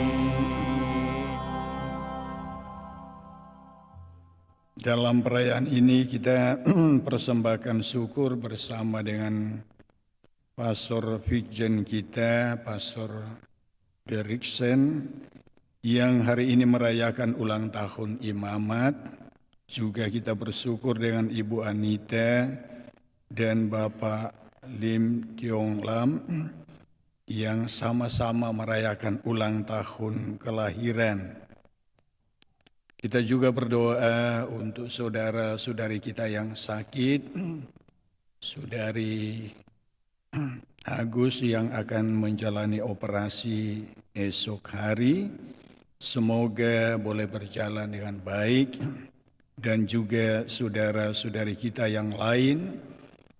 Dalam perayaan ini kita persembahkan syukur bersama dengan Pastor Vijen kita, Pastor Deriksen, yang hari ini merayakan ulang tahun imamat. Juga kita bersyukur dengan Ibu Anita dan Bapak Lim Tiong Lam yang sama-sama merayakan ulang tahun kelahiran. Kita juga berdoa untuk saudara-saudari kita yang sakit, Saudari Agus yang akan menjalani operasi esok hari. Semoga boleh berjalan dengan baik, dan juga saudara-saudari kita yang lain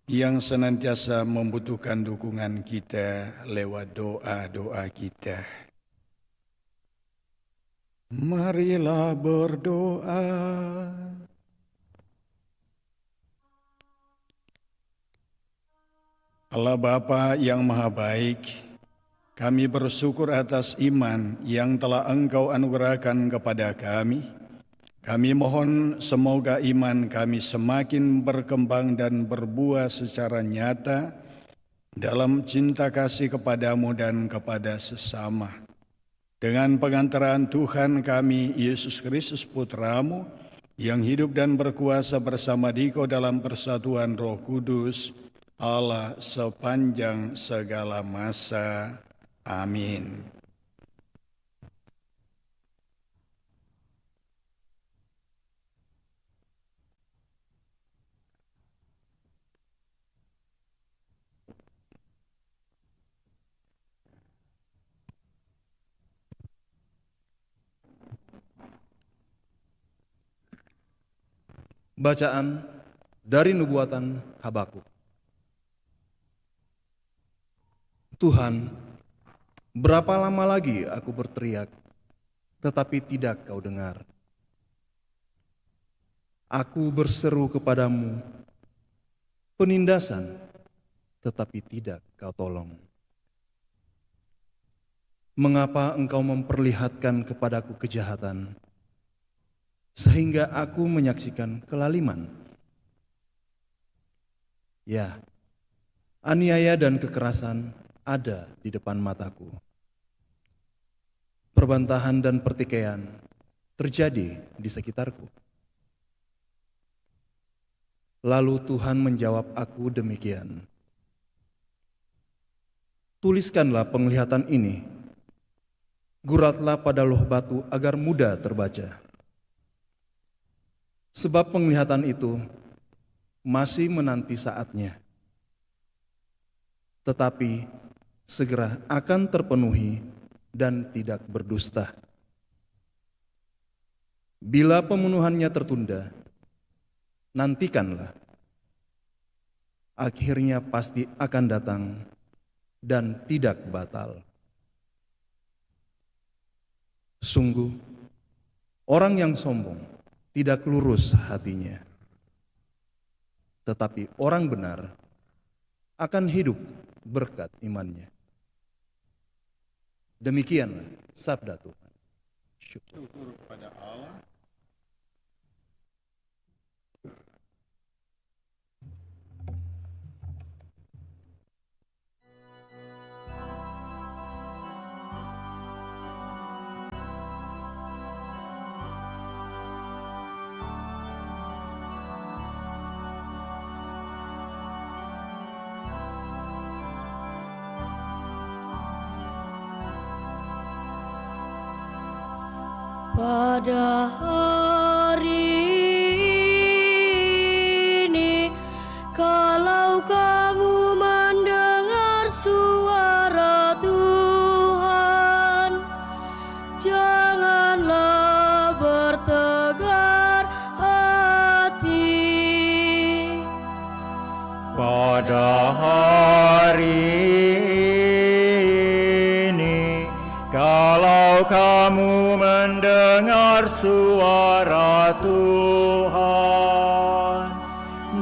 yang senantiasa membutuhkan dukungan kita lewat doa-doa kita. Marilah berdoa. Allah Bapa yang Maha Baik, kami bersyukur atas iman yang telah Engkau anugerahkan kepada kami. Kami mohon semoga iman kami semakin berkembang dan berbuah secara nyata dalam cinta kasih kepadamu dan kepada sesama. Dengan pengantaran Tuhan kami, Yesus Kristus Putramu, yang hidup dan berkuasa bersama Dikau dalam persatuan Roh Kudus, Allah sepanjang segala masa. Amin. Bacaan dari Nubuatan Habakuk. Tuhan, berapa lama lagi aku berteriak, tetapi tidak kau dengar? Aku berseru kepadamu, penindasan, tetapi tidak kau tolong. Mengapa engkau memperlihatkan kepadaku kejahatan, sehingga aku menyaksikan kelaliman? Ya, aniaya dan kekerasan ada di depan mataku. Perbantahan dan pertikaian terjadi di sekitarku. Lalu Tuhan menjawab aku demikian, tuliskanlah penglihatan ini, guratlah pada loh batu agar mudah terbaca. Sebab penglihatan itu masih menanti saatnya, tetapi segera akan terpenuhi dan tidak berdusta. Bila pembunuhannya tertunda, nantikanlah. Akhirnya pasti akan datang dan tidak batal. Sungguh, orang yang sombong tidak lurus hatinya, tetapi orang benar akan hidup berkat imannya. Demikianlah sabda Tuhan. Syukur kepada Allah. Pada hari ini, kalau kamu mendengar suara Tuhan, janganlah bertegar hati. Pada hari ini, kalau kamu kamu mendengar suara Tuhan,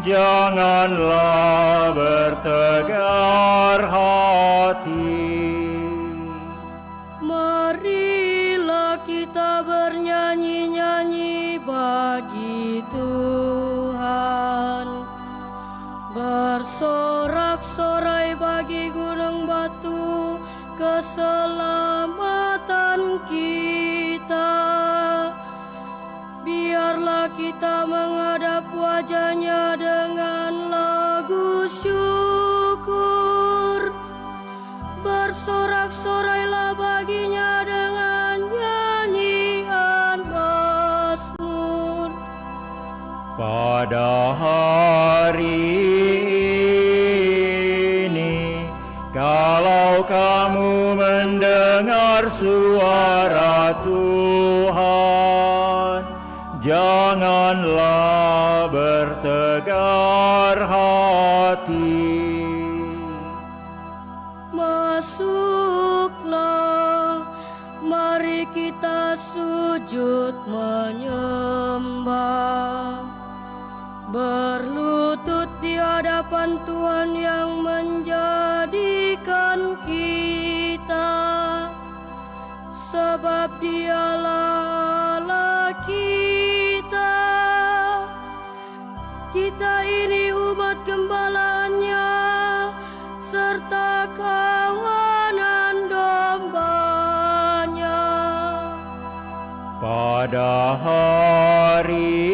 janganlah bertegar hati. Marilah kita bernyanyi-nyanyi bagi Tuhan, bersorak-sorai bagi gunung batu keselamatan kita. Biarlah kita menghadap wajah-Nya dengan lagu syukur, bersorak-sorailah baginya dengan nyanyian mazmur. Pada hari ini, kalau kamu mendengar suara Tuhan, janganlah bertegar hati. Masuklah, mari kita sujud menyembah, berlutut di hadapan Tuhan yang menjadikan kita, sebab Dialah Allah kita. Kita ini umat gembala-Nya serta kawanan domba-Nya. Pada hari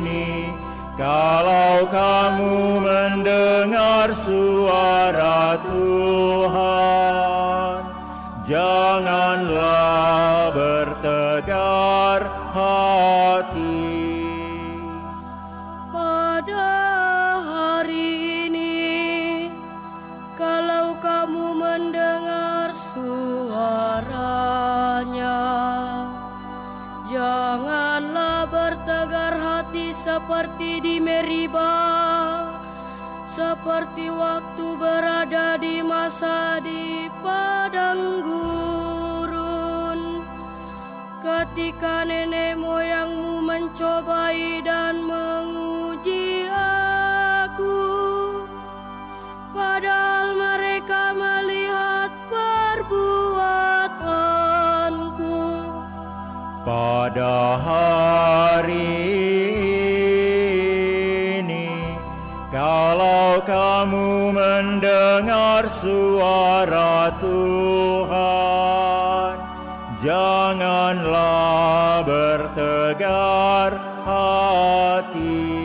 ini, kalau kamu mendengar suara Tuhan, janganlah bertegar hati. Pada hari ini, kalau kamu mendengar suara-Nya, janganlah bertegar hati seperti di Meribah, seperti waktu berada di masa di padang gurun, ketika nenek moyangmu mencobai dan menguji aku, padahal mereka melihat perbuatanku. Pada hari ini, kalau kamu mendengar suara Tuhan, janganlah bertegar hati.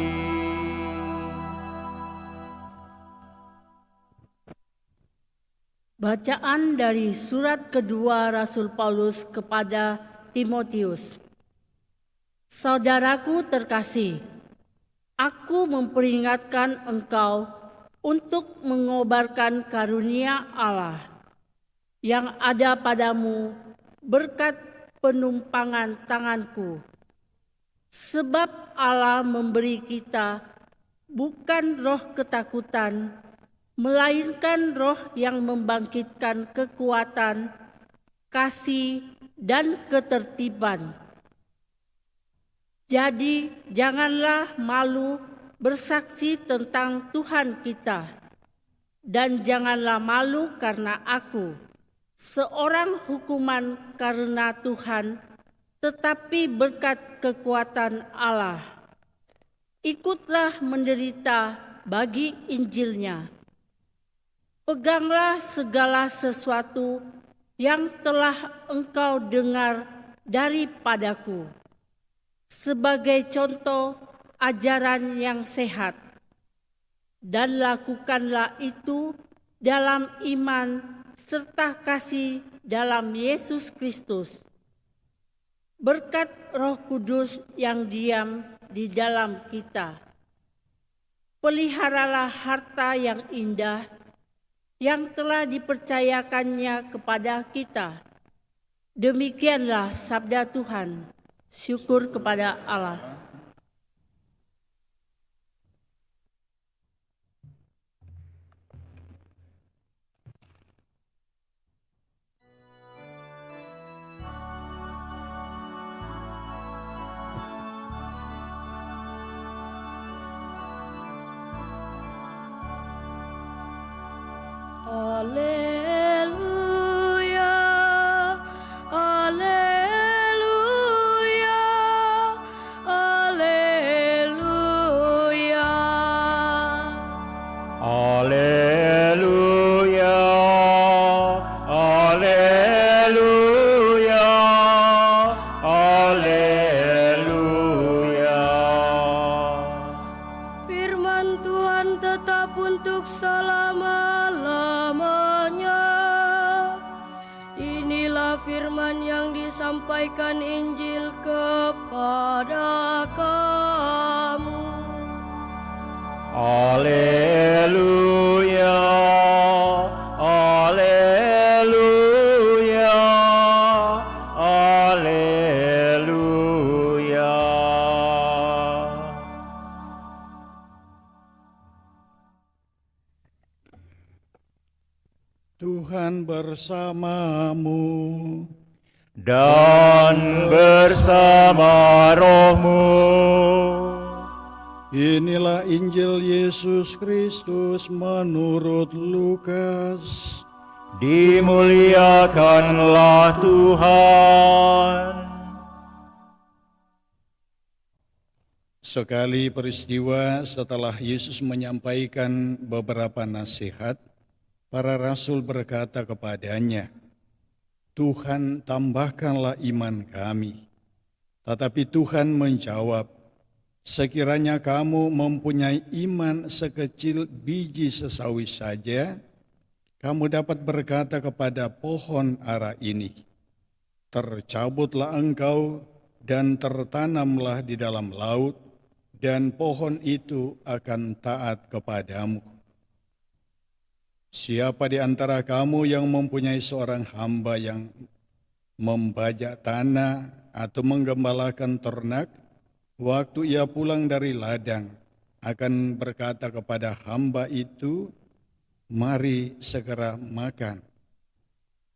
Bacaan dari surat kedua Rasul Paulus kepada Timotius. Saudaraku terkasih, aku memperingatkan engkau untuk mengobarkan karunia Allah yang ada padamu berkat penumpangan tanganku. Sebab Allah memberi kita bukan roh ketakutan, melainkan roh yang membangkitkan kekuatan, kasih, dan ketertiban. Jadi janganlah malu bersaksi tentang Tuhan kita, dan janganlah malu karena aku, seorang hukuman karena Tuhan, tetapi berkat kekuatan Allah. Ikutlah menderita bagi Injil-Nya. Peganglah segala sesuatu yang telah engkau dengar daripadaku, sebagai contoh ajaran yang sehat, dan lakukanlah itu dalam iman serta kasih dalam Yesus Kristus, berkat Roh Kudus yang diam di dalam kita. Peliharalah harta yang indah yang telah dipercayakannya kepada kita. Demikianlah sabda Tuhan. Syukur kepada Allah. Sampaikan Injil kepada kamu. Haleluya, haleluya, haleluya. Tuhan bersamamu dan bersama rohmu. Inilah Injil Yesus Kristus menurut Lukas. Dimuliakanlah Tuhan. Sekali peristiwa setelah Yesus menyampaikan beberapa nasihat, para rasul berkata kepadanya, Tuhan, tambahkanlah iman kami. Tetapi Tuhan menjawab, sekiranya kamu mempunyai iman sekecil biji sesawi saja, kamu dapat berkata kepada pohon ara ini, tercabutlah engkau dan tertanamlah di dalam laut, dan pohon itu akan taat kepadamu. Siapa di antara kamu yang mempunyai seorang hamba yang membajak tanah atau menggembalakan ternak, waktu ia pulang dari ladang, akan berkata kepada hamba itu, mari segera makan.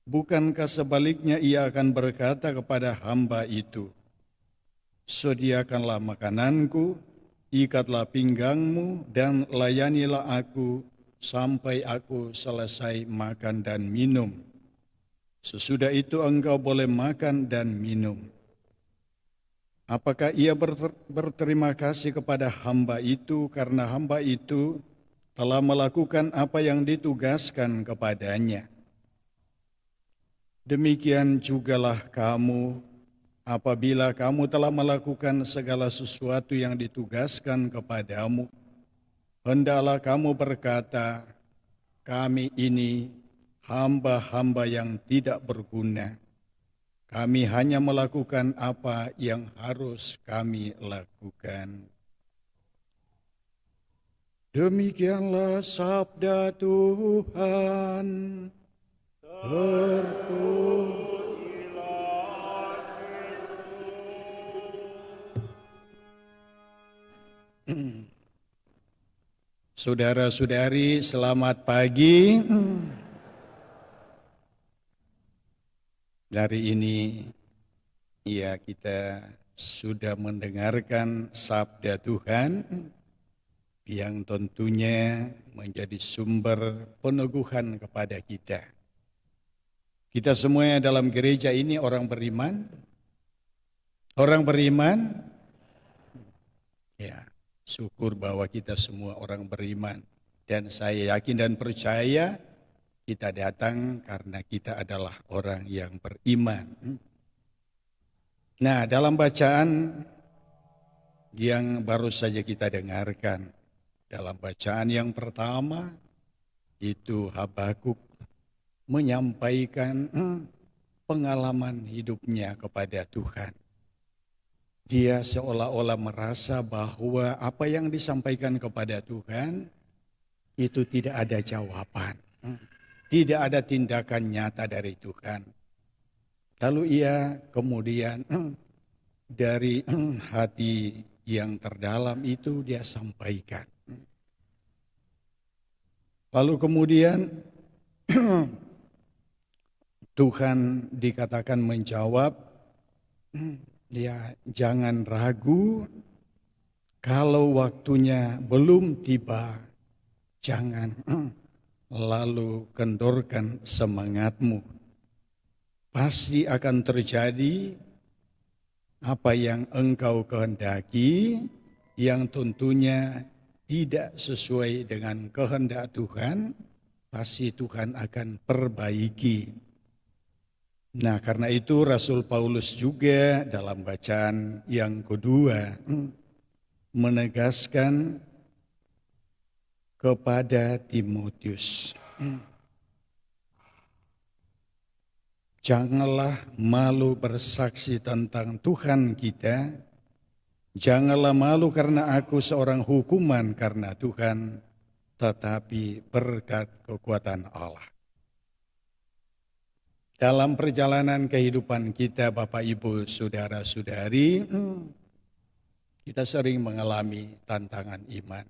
Bukankah sebaliknya ia akan berkata kepada hamba itu, sediakanlah makananku, ikatlah pinggangmu, dan layanilah aku, sampai aku selesai makan dan minum. Sesudah itu engkau boleh makan dan minum. Apakah ia berterima kasih kepada hamba itu karena hamba itu telah melakukan apa yang ditugaskan kepadanya? Demikian jugalah kamu, apabila kamu telah melakukan segala sesuatu yang ditugaskan kepadamu, hendaklah kamu berkata, kami ini hamba-hamba yang tidak berguna. Kami hanya melakukan apa yang harus kami lakukan. Demikianlah sabda Tuhan. Saudara-saudari, selamat pagi. Hari ini kita sudah mendengarkan sabda Tuhan yang tentunya menjadi sumber peneguhan kepada kita. Kita semua dalam gereja ini orang beriman. Orang beriman, ya. Syukur bahwa kita semua orang beriman. Dan saya yakin dan percaya kita datang karena kita adalah orang yang beriman. Nah, dalam bacaan yang baru saja kita dengarkan, dalam bacaan yang pertama, itu Habakuk menyampaikan pengalaman hidupnya kepada Tuhan. Dia seolah-olah merasa bahwa apa yang disampaikan kepada Tuhan itu tidak ada jawaban, tidak ada tindakan nyata dari Tuhan. Lalu ia kemudian dari hati yang terdalam itu dia sampaikan. Lalu kemudian Tuhan dikatakan menjawab, ya, jangan ragu, kalau waktunya belum tiba, jangan lalu kendorkan semangatmu. Pasti akan terjadi apa yang engkau kehendaki, yang tentunya tidak sesuai dengan kehendak Tuhan, pasti Tuhan akan perbaiki. Nah, karena itu Rasul Paulus juga dalam bacaan yang kedua menegaskan kepada Timotius, janganlah malu bersaksi tentang Tuhan kita, janganlah malu karena aku seorang hukuman karena Tuhan, tetapi berkat kekuatan Allah. Dalam perjalanan kehidupan kita, Bapak, Ibu, Saudara-saudari, kita sering mengalami tantangan iman.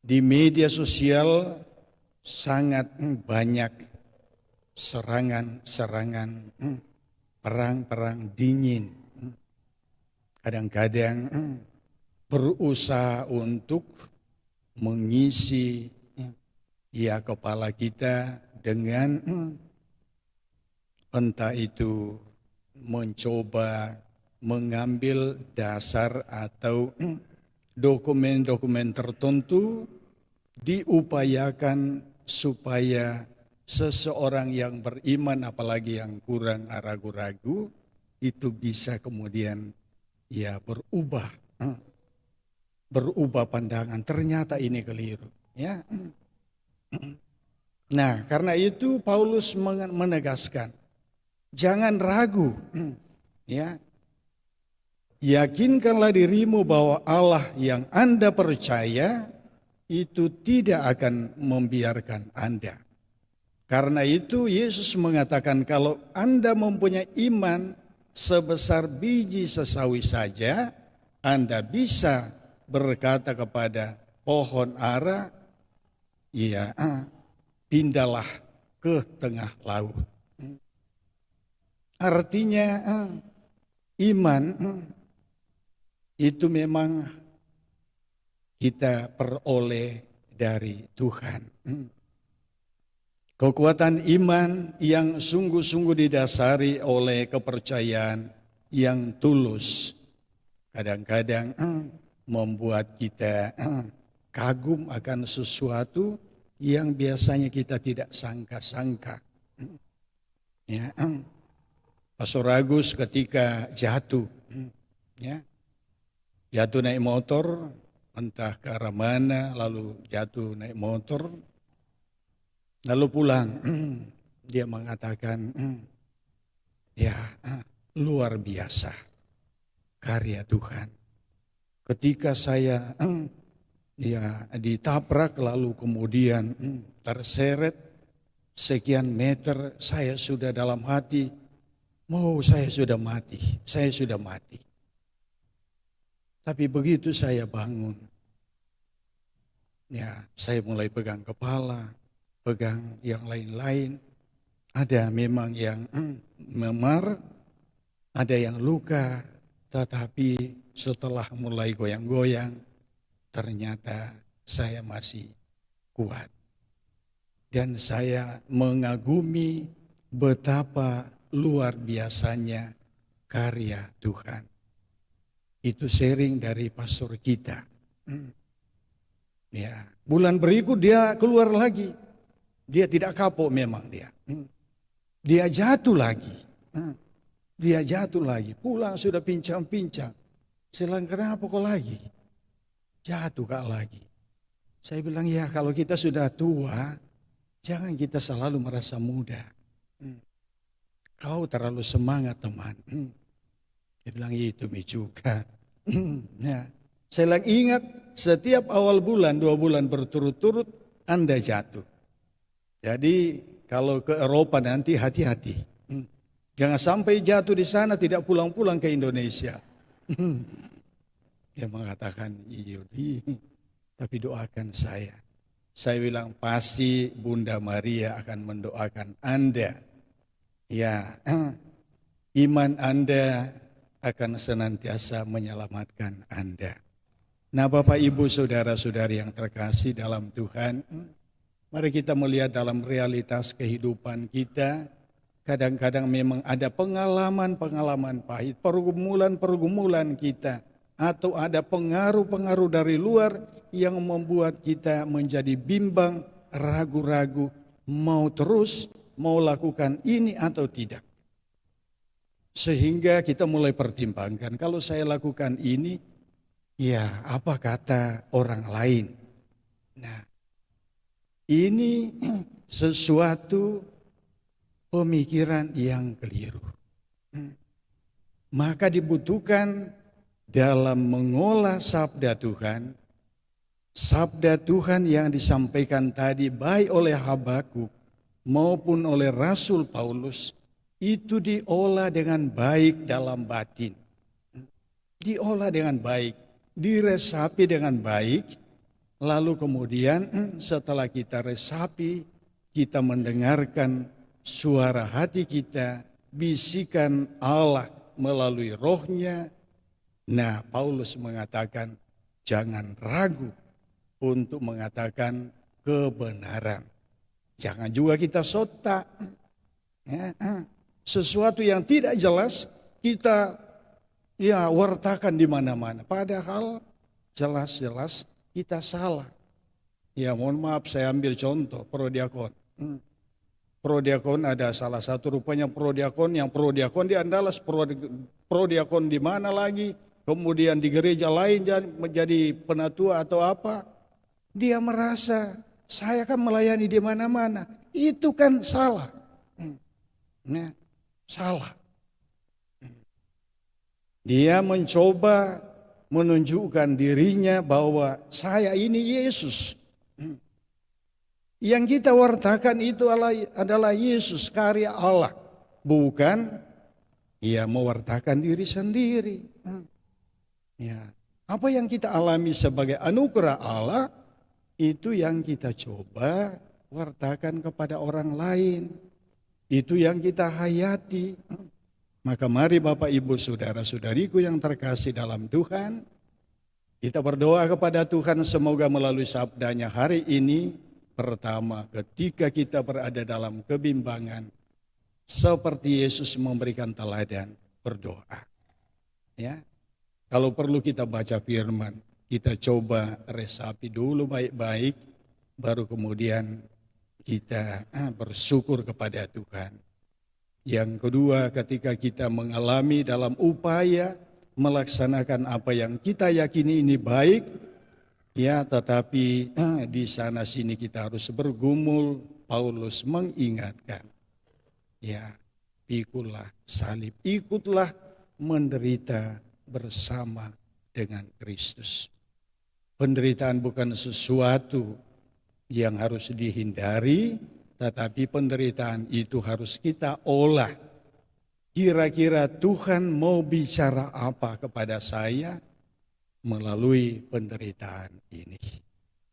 Di media sosial sangat banyak serangan-serangan, perang-perang dingin. Kadang-kadang berusaha untuk mengisi kepala kita dengan entah itu mencoba mengambil dasar atau dokumen-dokumen tertentu, diupayakan supaya seseorang yang beriman, apalagi yang kurang ragu-ragu, itu bisa kemudian berubah pandangan. Ternyata ini keliru. Ya. Nah, karena itu Paulus menegaskan, jangan ragu. Ya. Yakinkanlah dirimu bahwa Allah yang Anda percaya itu tidak akan membiarkan Anda. Karena itu Yesus mengatakan kalau Anda mempunyai iman sebesar biji sesawi saja, Anda bisa berkata kepada pohon ara, pindahlah ke tengah laut. Artinya iman itu memang kita peroleh dari Tuhan. Kekuatan iman yang sungguh-sungguh didasari oleh kepercayaan yang tulus kadang-kadang membuat kita kagum akan sesuatu yang biasanya kita tidak sangka-sangka. Ya, Pastor Agus ketika jatuh, jatuh naik motor, entah ke arah mana, lalu jatuh naik motor, lalu pulang, dia mengatakan, luar biasa karya Tuhan. Ketika saya ditabrak lalu kemudian terseret sekian meter, saya sudah dalam hati, saya sudah mati. Tapi begitu saya bangun, saya mulai pegang kepala, pegang yang lain-lain. Ada memang yang memar, ada yang luka, tetapi setelah mulai goyang-goyang, ternyata saya masih kuat. Dan saya mengagumi betapa luar biasanya karya Tuhan. Itu sharing dari pastor kita. Bulan berikut dia keluar lagi. Dia tidak kapok memang dia. Dia jatuh lagi. Pulang sudah pincang-pincang. Selang kenapa kok lagi? Jatuh kak lagi. Saya bilang kalau kita sudah tua, jangan kita selalu merasa muda. Kau terlalu semangat teman. Dia bilang itu juga. Saya lagi ingat setiap awal bulan, 2 bulan berturut-turut Anda jatuh. Jadi kalau ke Eropa nanti hati-hati. Jangan sampai jatuh di sana tidak pulang-pulang ke Indonesia. Dia mengatakan iya, tapi doakan saya. Saya bilang pasti Bunda Maria akan mendoakan Anda. Iman Anda akan senantiasa menyelamatkan Anda. Nah, Bapak, Ibu, Saudara-saudari yang terkasih dalam Tuhan, Mari kita melihat dalam realitas kehidupan kita. Kadang-kadang memang ada pengalaman-pengalaman pahit, pergumulan-pergumulan kita, atau ada pengaruh-pengaruh dari luar yang membuat kita menjadi bimbang, ragu-ragu, mau lakukan ini atau tidak. Sehingga kita mulai pertimbangkan, kalau saya lakukan ini, ya apa kata orang lain? Nah, ini sesuatu pemikiran yang keliru. Maka dibutuhkan dalam mengolah sabda Tuhan yang disampaikan tadi baik oleh Habakuk maupun oleh Rasul Paulus, itu diolah dengan baik dalam batin. Diolah dengan baik, diresapi dengan baik, lalu kemudian setelah kita resapi, kita mendengarkan suara hati kita, bisikan Allah melalui rohnya. Nah, Paulus mengatakan jangan ragu untuk mengatakan kebenaran. Jangan juga kita sontak. Sesuatu yang tidak jelas kita wartakan di mana-mana. Padahal jelas-jelas kita salah. Ya mohon maaf, saya ambil contoh prodiakon. Prodiakon ada salah satu rupanya prodiakon yang prodiakon di Andalas, prodiakon di mana lagi, kemudian di gereja lain menjadi penatua atau apa. Dia merasa saya kan melayani di mana-mana, itu kan salah. Salah. Dia mencoba menunjukkan dirinya bahwa saya ini Yesus. Yang kita wartakan itu adalah Yesus, karya Allah. Bukan ia mewartakan diri sendiri. Ya, apa yang kita alami sebagai anugerah Allah, itu yang kita coba wartakan kepada orang lain. Itu yang kita hayati. Maka mari Bapak Ibu Saudara-saudariku yang terkasih dalam Tuhan, kita berdoa kepada Tuhan semoga melalui sabdanya hari ini, pertama, ketika kita berada dalam kebimbangan, seperti Yesus memberikan teladan, berdoa. Ya, kalau perlu kita baca firman, kita coba resapi dulu baik-baik, baru kemudian kita bersyukur kepada Tuhan. Yang kedua, ketika kita mengalami dalam upaya melaksanakan apa yang kita yakini ini baik, ya, tetapi di sana sini kita harus bergumul. Paulus mengingatkan, ya, pikulah salib, ikutlah menderita bersama dengan Kristus. Penderitaan bukan sesuatu yang harus dihindari, tetapi penderitaan itu harus kita olah. Kira-kira Tuhan mau bicara apa kepada saya melalui penderitaan ini.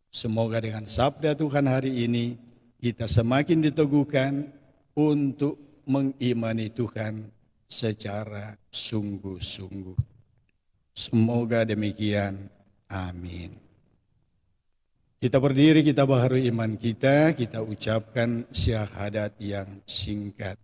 Semoga dengan sabda Tuhan hari ini kita semakin diteguhkan untuk mengimani Tuhan secara sungguh-sungguh. Semoga demikian. Amin. Kita berdiri, kita baharui iman kita ucapkan syahadat yang singkat.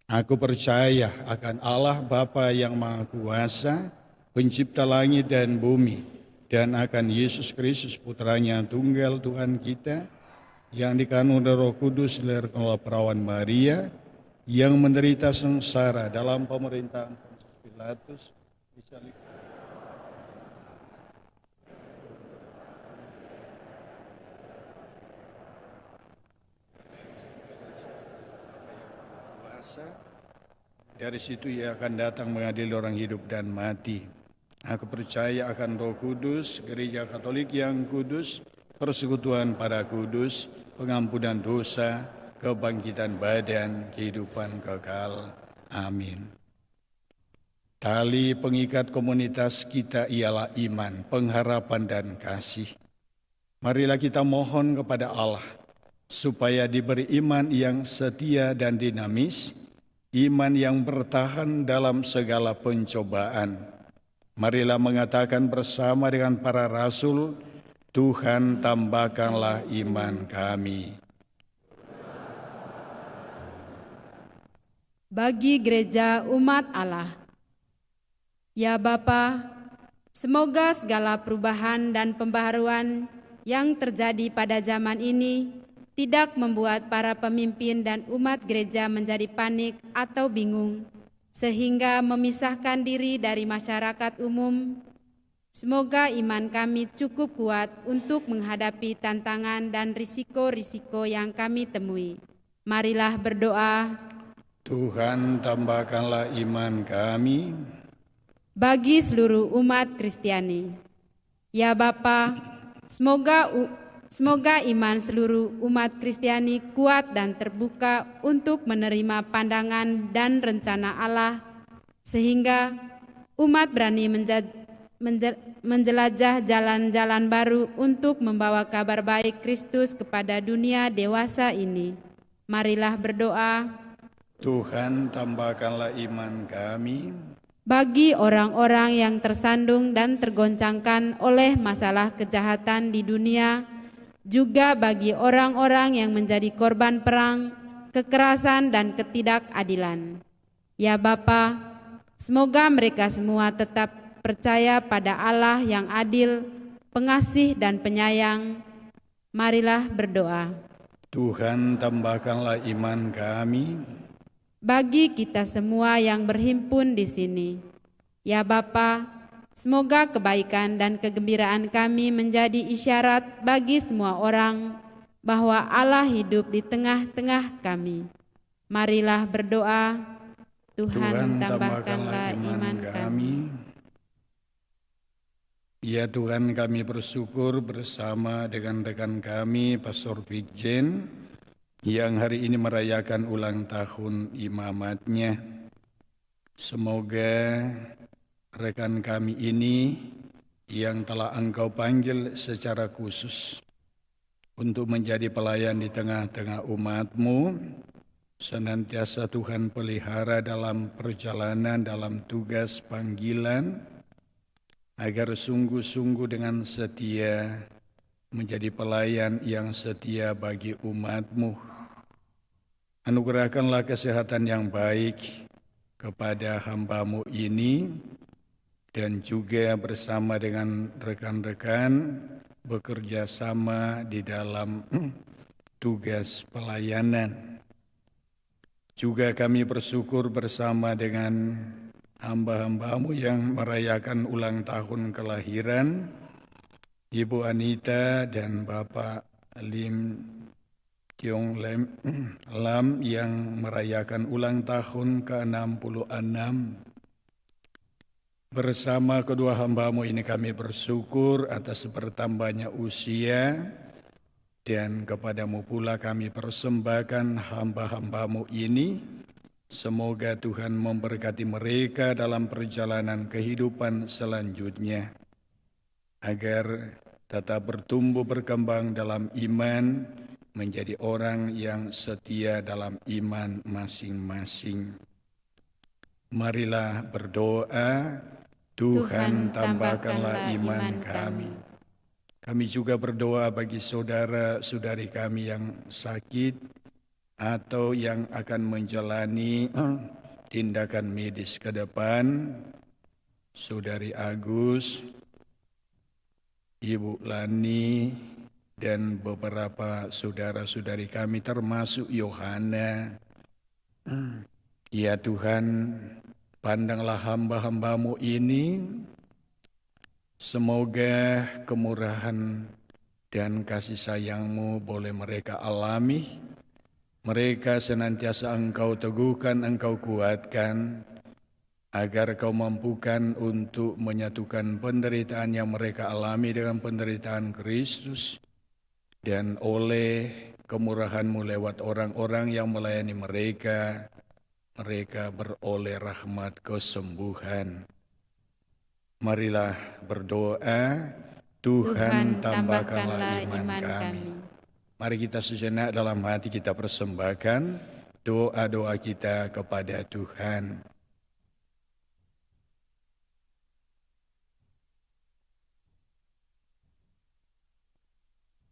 Aku percaya akan Allah Bapa yang Maha Kuasa, Pencipta langit dan bumi, dan akan Yesus Kristus Putranya Tunggal Tuhan kita, yang dikandung dari Roh Kudus dari perawan Maria, yang menderita sengsara dalam pemerintahan Pontius Pilatus, disalib. Dari situ ia akan datang mengadili orang hidup dan mati. Aku percaya akan Roh Kudus, Gereja Katolik yang kudus, persekutuan para kudus, pengampunan dosa, kebangkitan badan, kehidupan kekal. Amin. Tali pengikat komunitas kita ialah iman, pengharapan dan kasih. Marilah kita mohon kepada Allah supaya diberi iman yang setia dan dinamis, iman yang bertahan dalam segala pencobaan. Marilah mengatakan bersama dengan para rasul Tuhan tambahkanlah iman kami. Bagi gereja umat Allah, ya Bapa, semoga segala perubahan dan pembaharuan yang terjadi pada zaman ini tidak membuat para pemimpin dan umat gereja menjadi panik atau bingung, sehingga memisahkan diri dari masyarakat umum. Semoga iman kami cukup kuat untuk menghadapi tantangan dan risiko-risiko yang kami temui. Marilah berdoa. Tuhan tambahkanlah iman kami. Bagi seluruh umat Kristiani, ya Bapa, semoga iman seluruh umat Kristiani kuat dan terbuka untuk menerima pandangan dan rencana Allah, sehingga umat berani menjelajah jalan-jalan baru untuk membawa kabar baik Kristus kepada dunia dewasa ini. Marilah berdoa. Tuhan tambahkanlah iman kami. Bagi orang-orang yang tersandung dan tergoncangkan oleh masalah kejahatan di dunia, juga bagi orang-orang yang menjadi korban perang, kekerasan dan ketidakadilan. Ya Bapa, semoga mereka semua tetap percaya pada Allah yang adil, pengasih dan penyayang. Marilah berdoa. Tuhan tambahkanlah iman kami. Bagi kita semua yang berhimpun di sini, ya Bapa, semoga kebaikan dan kegembiraan kami menjadi isyarat bagi semua orang bahwa Allah hidup di tengah-tengah kami. Marilah berdoa. Tuhan tambahkanlah iman kami. Ya Tuhan, kami bersyukur bersama dengan rekan kami, Pastor Vikjen, yang hari ini merayakan ulang tahun imamatnya. Semoga rekan kami ini yang telah Engkau panggil secara khusus untuk menjadi pelayan di tengah-tengah umat-Mu, senantiasa Tuhan pelihara dalam perjalanan, dalam tugas panggilan, agar sungguh-sungguh dengan setia menjadi pelayan yang setia bagi umat-Mu. Anugerahkanlah kesehatan yang baik kepada hamba-Mu ini, dan juga bersama dengan rekan-rekan bekerja sama di dalam tugas pelayanan. Juga kami bersyukur bersama dengan hamba-hamba-Mu yang merayakan ulang tahun kelahiran, Ibu Anita dan Bapak Lim Tiong Lam yang merayakan ulang tahun ke-66. Bersama kedua hamba-Mu ini kami bersyukur atas bertambahnya usia, dan kepada-Mu pula kami persembahkan hamba-hamba-Mu ini. Semoga Tuhan memberkati mereka dalam perjalanan kehidupan selanjutnya, agar tetap bertumbuh berkembang dalam iman, menjadi orang yang setia dalam iman masing-masing. Marilah berdoa. Tuhan tambahkanlah iman kami. Kami juga berdoa bagi saudara-saudari kami yang sakit atau yang akan menjalani tindakan medis ke depan. Saudari Agus, Ibu Lani, dan beberapa saudara-saudari kami termasuk Yohana. Ya Tuhan, pandanglah hamba-hamba-Mu ini. Semoga kemurahan dan kasih sayang-Mu boleh mereka alami. Mereka senantiasa Engkau teguhkan, Engkau kuatkan, agar Kau mampukan untuk menyatukan penderitaan yang mereka alami dengan penderitaan Kristus. Dan oleh kemurahan-Mu lewat orang-orang yang melayani mereka, mereka beroleh rahmat kesembuhan. Marilah berdoa. Tuhan tambahkanlah iman kami. Mari kita sejenak dalam hati kita persembahkan doa-doa kita kepada Tuhan.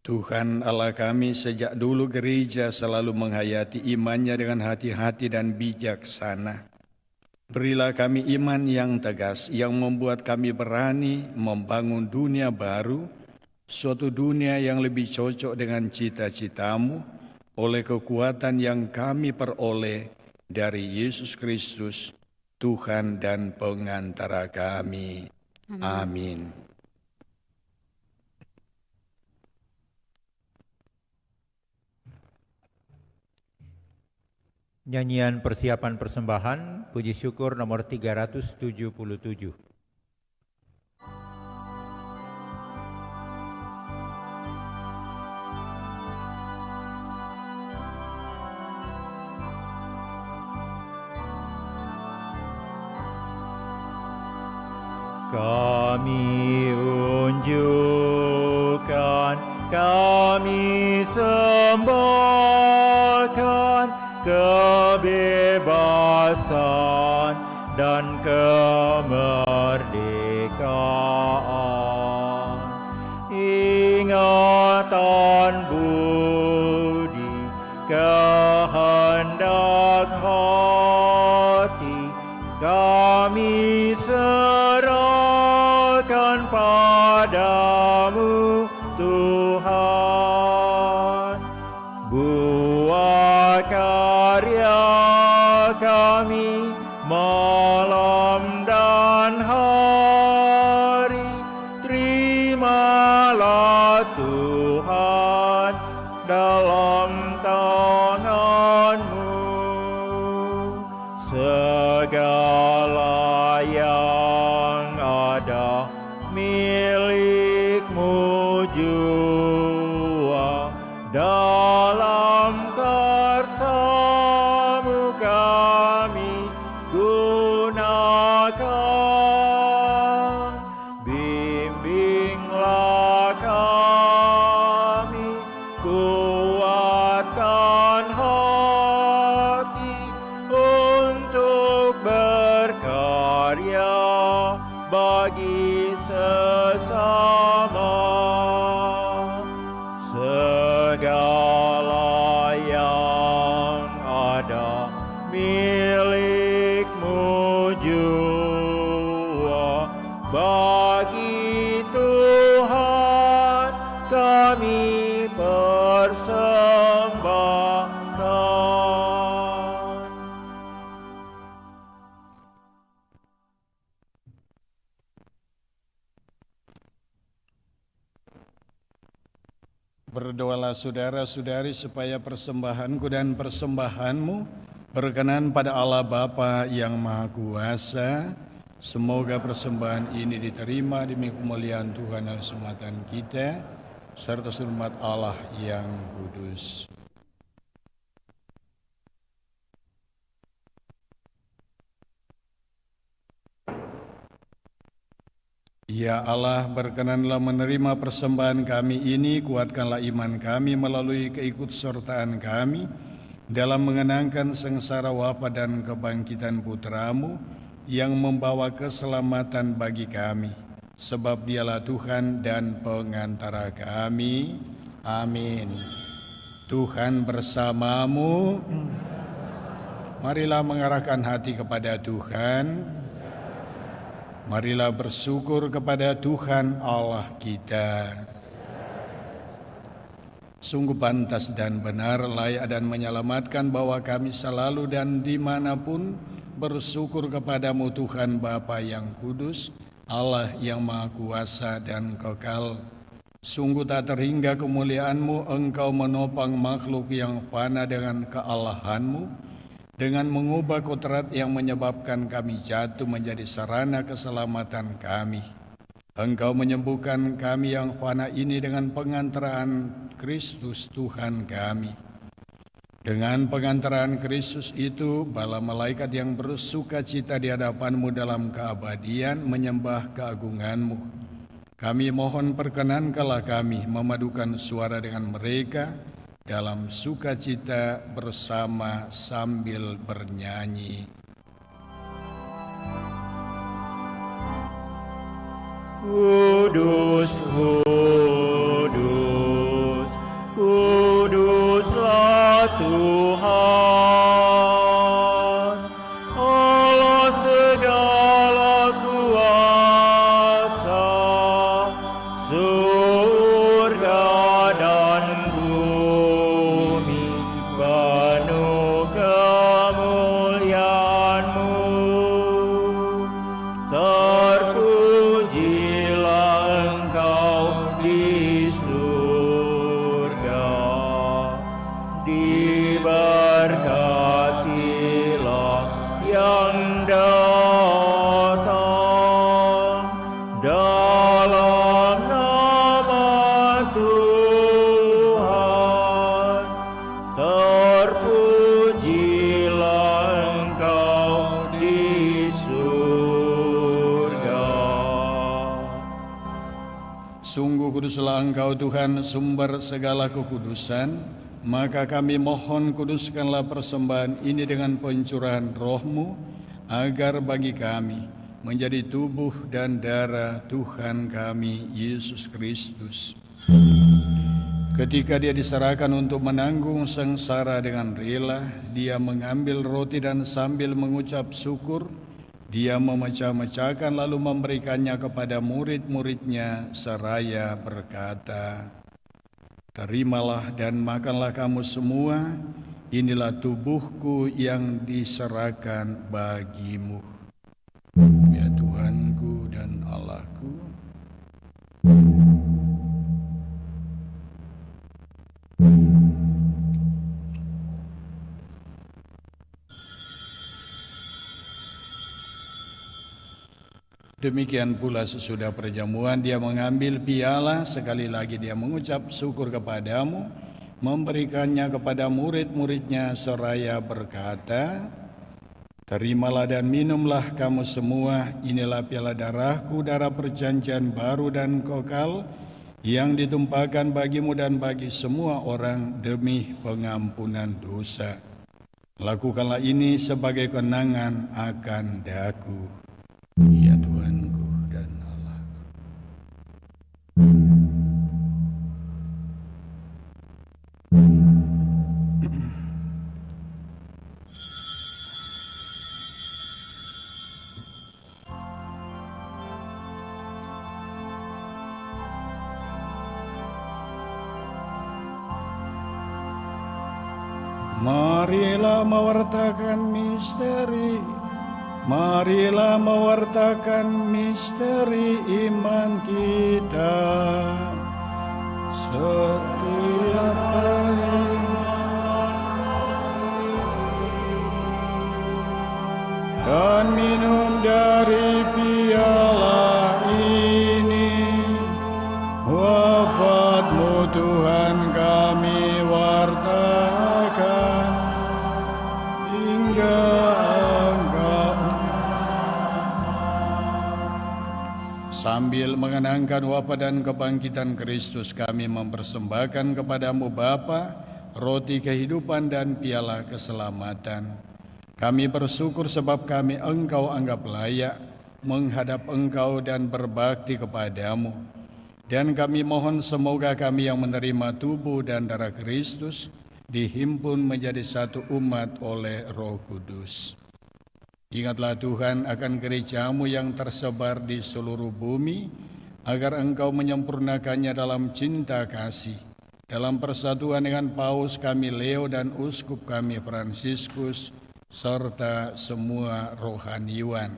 Tuhan Allah kami, sejak dulu gereja selalu menghayati imannya dengan hati-hati dan bijaksana. Berilah kami iman yang tegas, yang membuat kami berani membangun dunia baru, suatu dunia yang lebih cocok dengan cita-citamu, oleh kekuatan yang kami peroleh dari Yesus Kristus, Tuhan dan pengantara kami. Amin. Nyanyian persiapan persembahan, puji syukur nomor 377. Kami unjukkan, kami sembahkan kebebasan dan kemerdekaan. Ingatan budi, kehendak hati, kami serahkan padamu Tuhan. Buat karya kami malam dan hari, terimalah Tuhan dalam tangan-Mu. Segala yang ada milik-Mu jua, dalam karsa-Mu kami gunakan. Bimbinglah kami, kuatkan hati untuk berkarya bagi sesama. Segala yang ada milik-Mu jua, bagi Tuhan kami persembahkan. Berdoalah saudara-saudari supaya persembahanku dan persembahanmu berkenan pada Allah Bapa yang Maha Kuasa. Semoga persembahan ini diterima demi kemuliaan Tuhan dan keselamatan kita, serta umat Allah yang kudus. Ya Allah, berkenanlah menerima persembahan kami ini, kuatkanlah iman kami melalui keikutsertaan kami dalam mengenangkan sengsara wafat dan kebangkitan Putra-Mu yang membawa keselamatan bagi kami. Sebab Dialah Tuhan dan pengantara kami. Amin. Tuhan bersamamu. Marilah mengarahkan hati kepada Tuhan. Marilah bersyukur kepada Tuhan Allah kita. Sungguh pantas dan benar, layak dan menyelamatkan bahwa kami selalu dan dimanapun bersyukur kepadamu Tuhan Bapa yang kudus, Allah yang Maha Kuasa dan kekal. Sungguh tak terhingga kemuliaan-Mu, Engkau menopang makhluk yang fana dengan kealahan-Mu, dengan mengubah kodrat yang menyebabkan kami jatuh menjadi sarana keselamatan kami. Engkau menyembuhkan kami yang fana ini dengan pengantaraan Kristus Tuhan kami. Dengan pengantaraan Kristus itu, bala malaikat yang bersuka cita di hadapan-Mu dalam keabadian menyembah keagungan-Mu. Kami mohon perkenankanlah kami memadukan suara dengan mereka dalam sukacita bersama sambil bernyanyi. Kudus, kudus, Tuhan, Allah segala kuasa, surga dan bumi penuh kemuliaan-Mu. Terpujilah Engkau di surga, diberkatilah yang datang dalam nama Tuhan. Terpujilah Engkau di surga. Sungguh kuduslah Engkau Tuhan, sumber segala kekudusan. Maka kami mohon kuduskanlah persembahan ini dengan pencurahan roh-Mu, agar bagi kami menjadi tubuh dan darah Tuhan kami Yesus Kristus. Ketika Dia diserahkan untuk menanggung sengsara dengan rela, Dia mengambil roti dan sambil mengucap syukur, Dia memecah-mecahkan lalu memberikannya kepada murid-muridnya seraya berkata, "Terimalah dan makanlah kamu semua, inilah tubuhku yang diserahkan bagimu." Ya Tuhanku dan Allahku, demikian pula sesudah perjamuan Dia mengambil piala, sekali lagi Dia mengucap syukur kepadamu, memberikannya kepada murid-muridnya seraya berkata, "Terimalah dan minumlah kamu semua, inilah piala darahku, darah perjanjian baru dan kekal, yang ditumpahkan bagimu dan bagi semua orang demi pengampunan dosa. Lakukanlah ini sebagai kenangan akan daku." Ya Tuhanku dan Allahku. Marilah mewartakan misteri, marilah mewartakan misteri iman kita. Setiap hari dan minum dari piala ini, wafat-Mu Tuhan kami wartakan hingga sambil mengenangkan wafat dan kebangkitan Kristus, kami mempersembahkan kepadamu Bapa, roti kehidupan dan piala keselamatan. Kami bersyukur sebab kami Engkau anggap layak menghadap Engkau dan berbakti kepadamu. Dan kami mohon semoga kami yang menerima tubuh dan darah Kristus dihimpun menjadi satu umat oleh Roh Kudus. Ingatlah Tuhan akan gereja-Mu yang tersebar di seluruh bumi, agar Engkau menyempurnakannya dalam cinta kasih, dalam persatuan dengan Paus kami Leo dan Uskup kami Fransiskus, serta semua rohaniwan.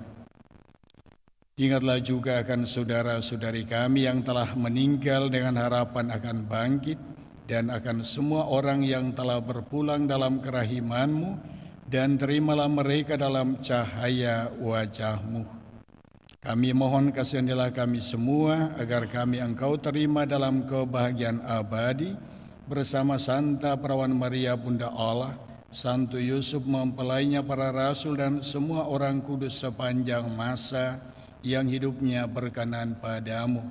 Ingatlah juga akan saudara-saudari kami yang telah meninggal dengan harapan akan bangkit, dan akan semua orang yang telah berpulang dalam kerahiman-Mu, dan terimalah mereka dalam cahaya wajah-Mu. Kami mohon kasihanilah kami semua, agar kami Engkau terima dalam kebahagiaan abadi, bersama Santa Perawan Maria Bunda Allah, Santo Yusuf mempelainya para rasul, dan semua orang kudus sepanjang masa yang hidupnya berkenan padamu.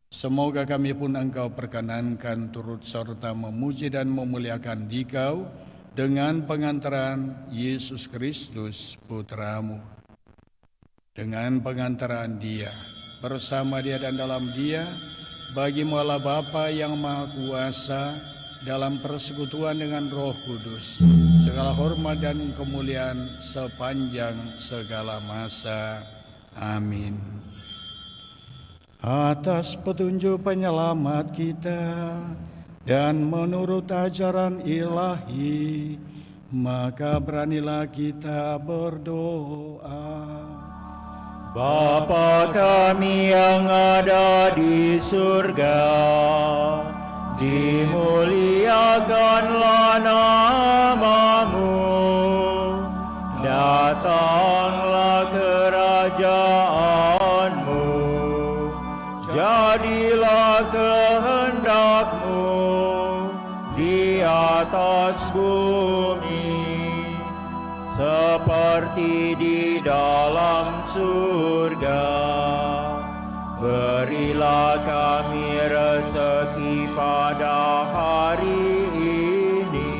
Semoga kami pun Engkau perkenankan turut serta memuji dan memuliakan Dikau, dengan pengantaran Yesus Kristus Putra-Mu. Dengan pengantaran Dia, bersama Dia dan dalam Dia, bagi-Mu Allah Bapa yang Maha Kuasa, dalam persekutuan dengan Roh Kudus, segala hormat dan kemuliaan sepanjang segala masa. Amin. Atas petunjuk penyelamat kita dan menurut ajaran ilahi, maka beranilah kita berdoa. Bapa kami yang ada di surga, dimuliakanlah namamu, datanglah kerajaanmu, jadilah kehendakmu di atas bumi seperti di dalam surga. Berilah kami rezeki pada hari ini,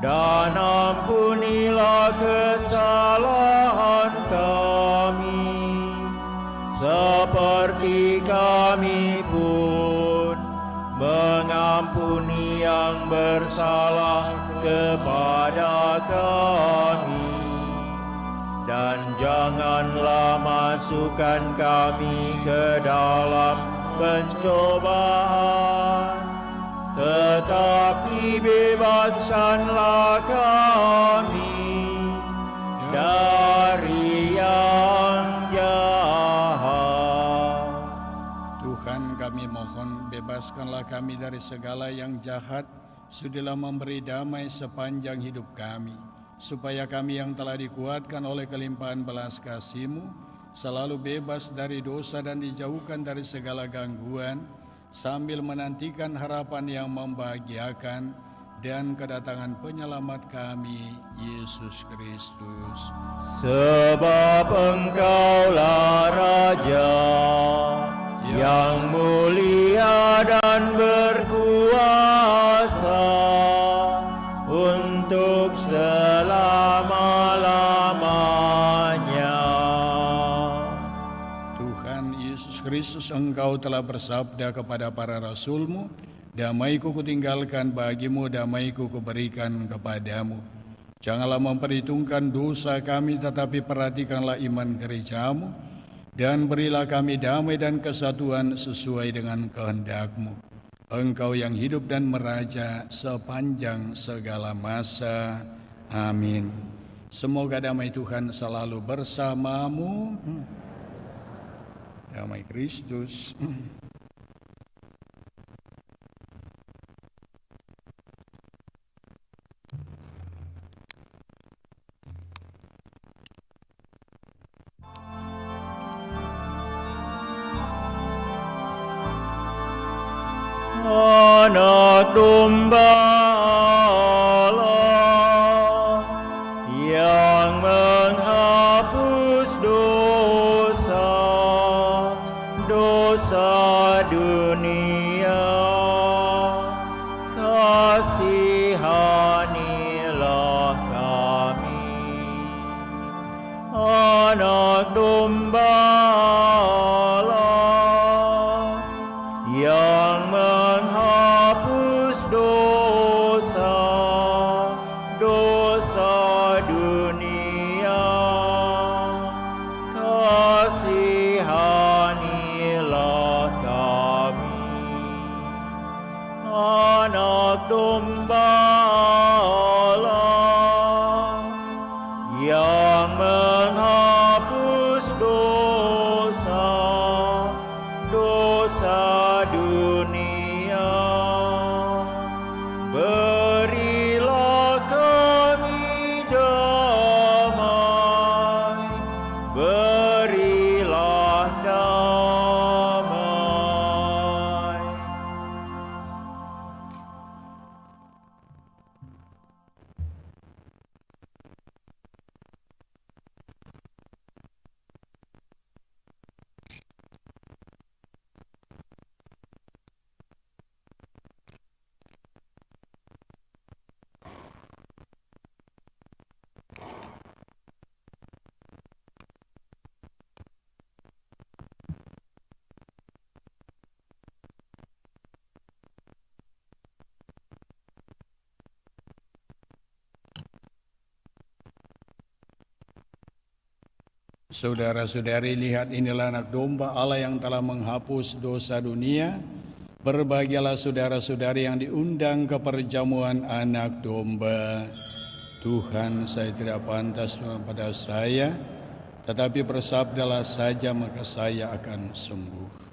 dan ampunilah kesalahan kami, seperti kami pun mengampuni yang bersalah kepada kami. Dan janganlah masukkan kami ke dalam pencobaan, tetapi bebaskanlah kami dari yang jahat. Tuhan, kami mohon, bebaskanlah kami dari segala yang jahat, sudilah memberi damai sepanjang hidup kami, supaya kami yang telah dikuatkan oleh kelimpahan belas kasih-Mu selalu bebas dari dosa dan dijauhkan dari segala gangguan, sambil menantikan harapan yang membahagiakan dan kedatangan penyelamat kami, Yesus Kristus. Sebab Engkaulah Raja yang mulia dan berkuasa untuk selama-lamanya. Tuhan Yesus Kristus, Engkau telah bersabda kepada para rasul-Mu, damai-Ku kutinggalkan bagimu, damai-Ku kuberikan kepadamu. Janganlah memperhitungkan dosa kami, tetapi perhatikanlah iman gereja-Mu, dan berilah kami damai dan kesatuan sesuai dengan kehendak-Mu. Engkau yang hidup dan meraja sepanjang segala masa. Amin. Semoga damai Tuhan selalu bersamamu. Damai Kristus. Anak domba Allah yang menghapus dosa dunia, kasihanilah kami. Anak domba Allah yang menghapus dosa dunia, kasihanilah kami. Anak domba Allah yang menghapus dosa dunia, berilah kami damai, berilah damai. Saudara-saudari, lihat inilah anak domba Allah yang telah menghapus dosa dunia. Berbahagialah saudara-saudari yang diundang ke perjamuan anak domba. Tuhan, saya tidak pantas pada saya, tetapi bersabdalah saja maka saya akan sembuh.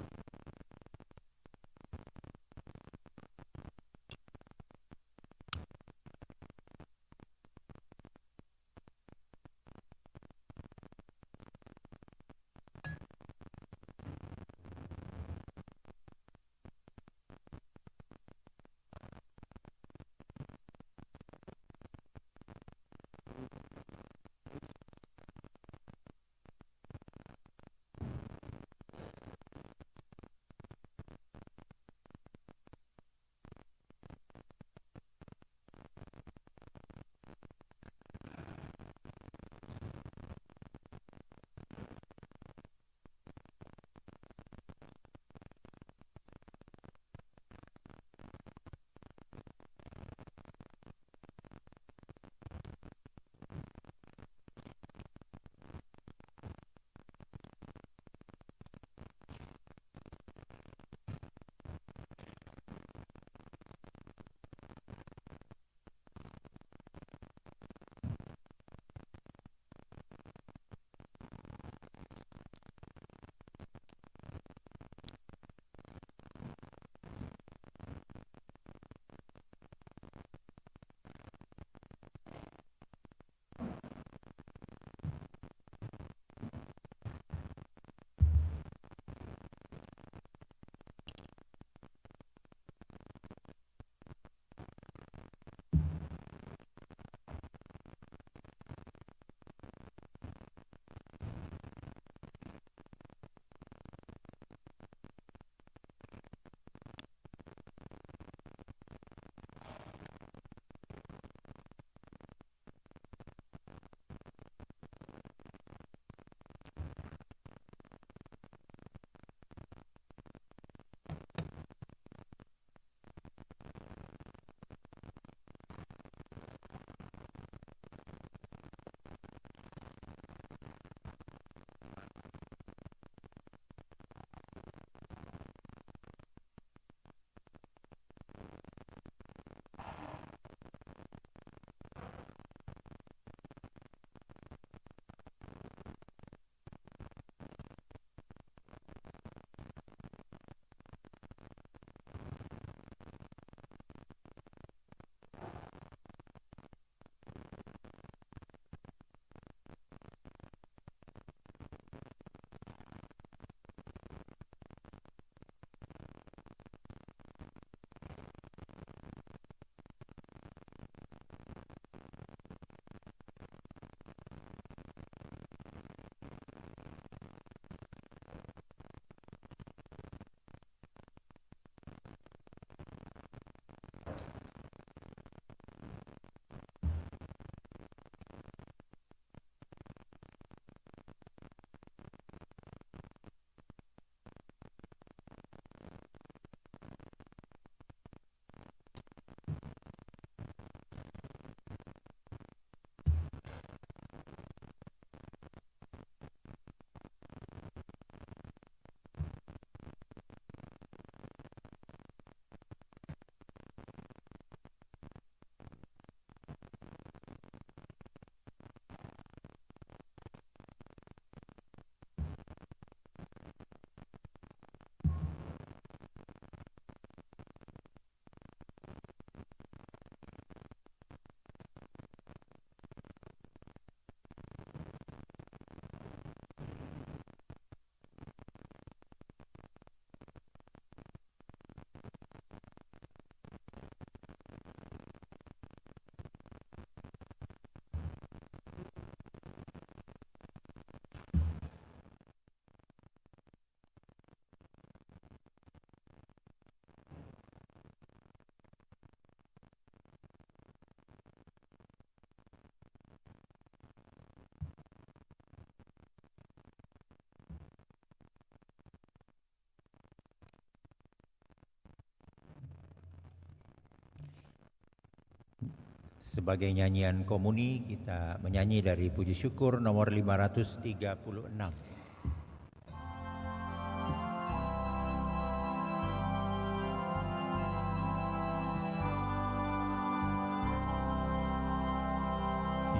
Sebagai nyanyian komuni, kita menyanyi dari puji syukur nomor 536.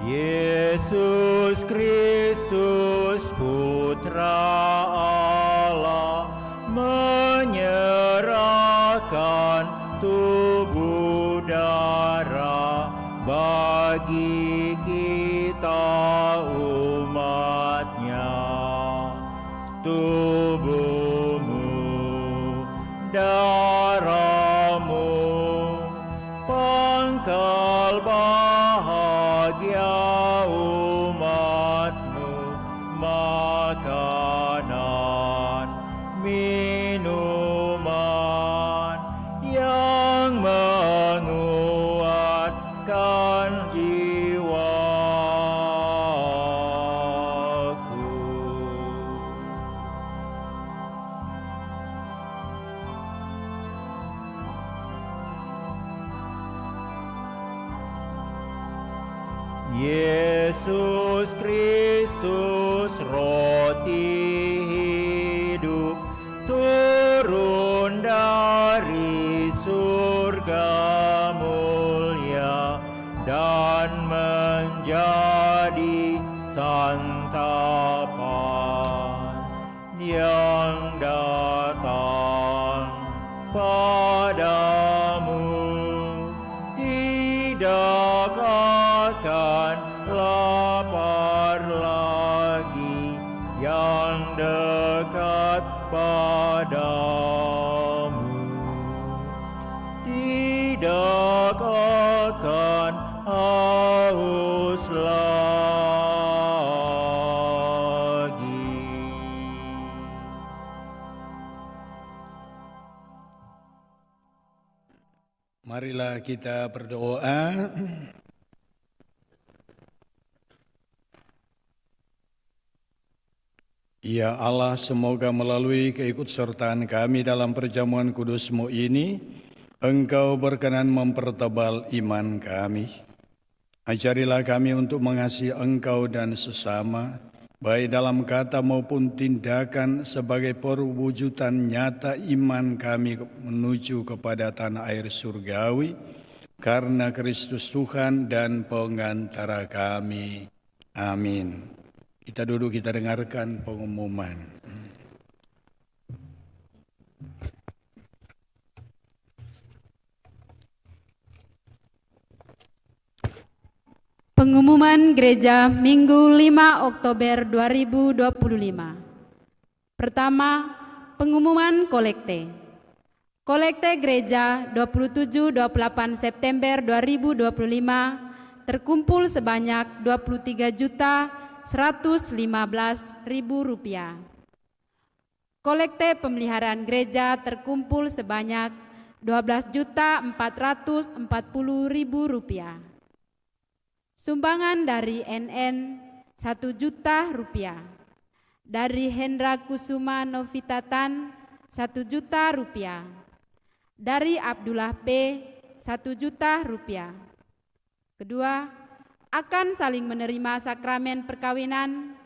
Yesus Kristus Putra Allah menyerahkan tubuh darah bagi kita umatnya. Tubuhmu, darahmu, pangkal bahagia umatmu, makanan, minuman yang menguatkan jiwaku. Yesus Kristus roti hidup turun dari surga mulia dan menjadi santapan yang datang padamu tidak akan lapar lagi, yang dekat padamu tidak akan haus lagi. Marilah kita berdoa. Ya Allah, semoga melalui keikutsertaan kami dalam perjamuan kudus-Mu ini, Engkau berkenan mempertebal iman kami. Ajarilah kami untuk mengasihi Engkau dan sesama, baik dalam kata maupun tindakan, sebagai perwujudan nyata iman kami menuju kepada tanah air surgawi, karena Kristus Tuhan dan pengantara kami. Amin. Kita duduk, kita dengarkan pengumuman. Pengumuman Gereja Minggu 5 Oktober 2025. Pertama, pengumuman kolekte. Kolekte Gereja 27-28 September 2025 terkumpul sebanyak Rp23.115.000. Kolekte pemeliharaan gereja terkumpul sebanyak Rp12.440.000. Sumbangan dari NN Rp1.000.000. Dari Hendra Kusuma Novitatan Rp1.000.000. Dari Abdullah P Rp1.000.000. Kedua, akan saling menerima sakramen perkawinan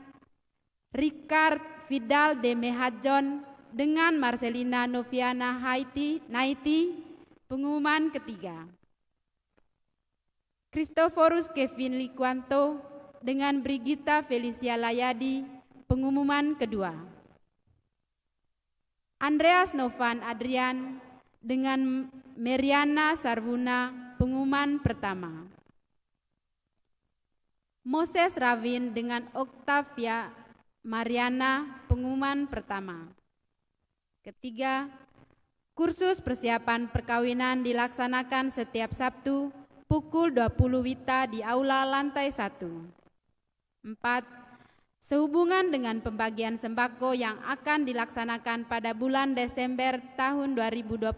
Ricard Vidal de Mehajon dengan Marcelina Noviana Naiti. Pengumuman ketiga, Christoforus Kevin Likuanto dengan Brigita Felicia Layadi. Pengumuman kedua, Andreas Novan Adrian dengan Meriana Sarvuna. Pengumuman pertama, Moses Ravin dengan Octavia Mariana. Pengumuman pertama. Ketiga, kursus persiapan perkawinan dilaksanakan setiap Sabtu pukul 20 WITA di Aula lantai 1. 4. Sehubungan dengan pembagian sembako yang akan dilaksanakan pada bulan Desember tahun 2025,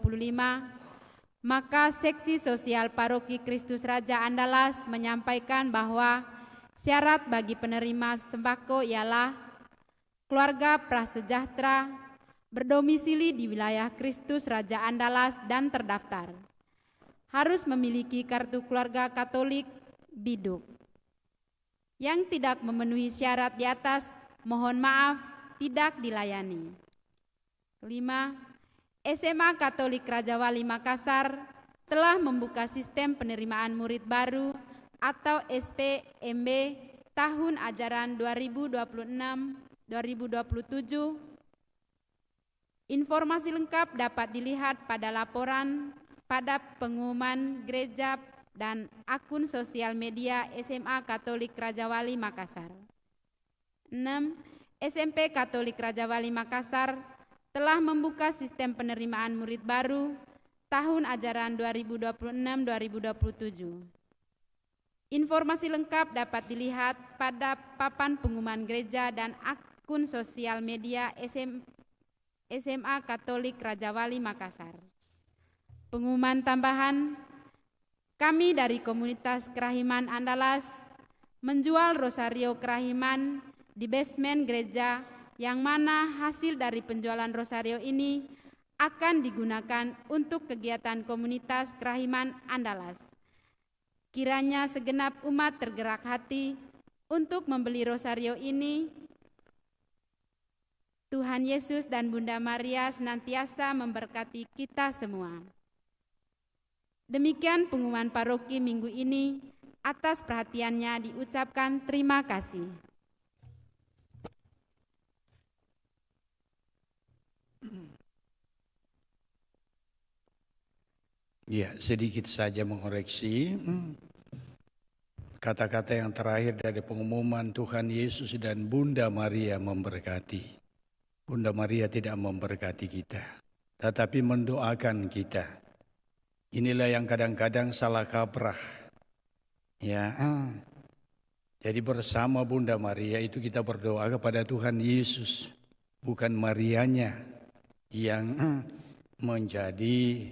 maka Seksi Sosial Paroki Kristus Raja Andalas menyampaikan bahwa syarat bagi penerima sembako ialah keluarga prasejahtera, berdomisili di wilayah Kristus Raja Andalas dan terdaftar. Harus memiliki kartu keluarga Katolik biduk. Yang tidak memenuhi syarat di atas, mohon maaf, tidak dilayani. Kelima, SMA Katolik Raja Wali Makassar telah membuka sistem penerimaan murid baru atau SPMB tahun ajaran 2026-2027. Informasi lengkap dapat dilihat pada laporan pada pengumuman gereja dan akun sosial media SMA Katolik Raja Wali Makassar. 6. SMP Katolik Raja Wali Makassar telah membuka sistem penerimaan murid baru tahun ajaran 2026-2027. Informasi lengkap dapat dilihat pada papan pengumuman gereja dan akun sosial media SMA Katolik Raja Wali Makassar. Pengumuman tambahan, kami dari komunitas Kerahiman Andalas menjual rosario kerahiman di basement gereja, yang mana hasil dari penjualan rosario ini akan digunakan untuk kegiatan komunitas Kerahiman Andalas. Kiranya segenap umat tergerak hati untuk membeli rosario ini. Tuhan Yesus dan Bunda Maria senantiasa memberkati kita semua. Demikian pengumuman paroki minggu ini. Atas perhatiannya diucapkan terima kasih. Ya, sedikit saja mengoreksi kata-kata yang terakhir dari pengumuman Tuhan Yesus dan Bunda Maria memberkati. Bunda Maria tidak memberkati kita, tetapi mendoakan kita. Inilah yang kadang-kadang salah kaprah. Ya, jadi bersama Bunda Maria itu kita berdoa kepada Tuhan Yesus, bukan Marianya yang menjadi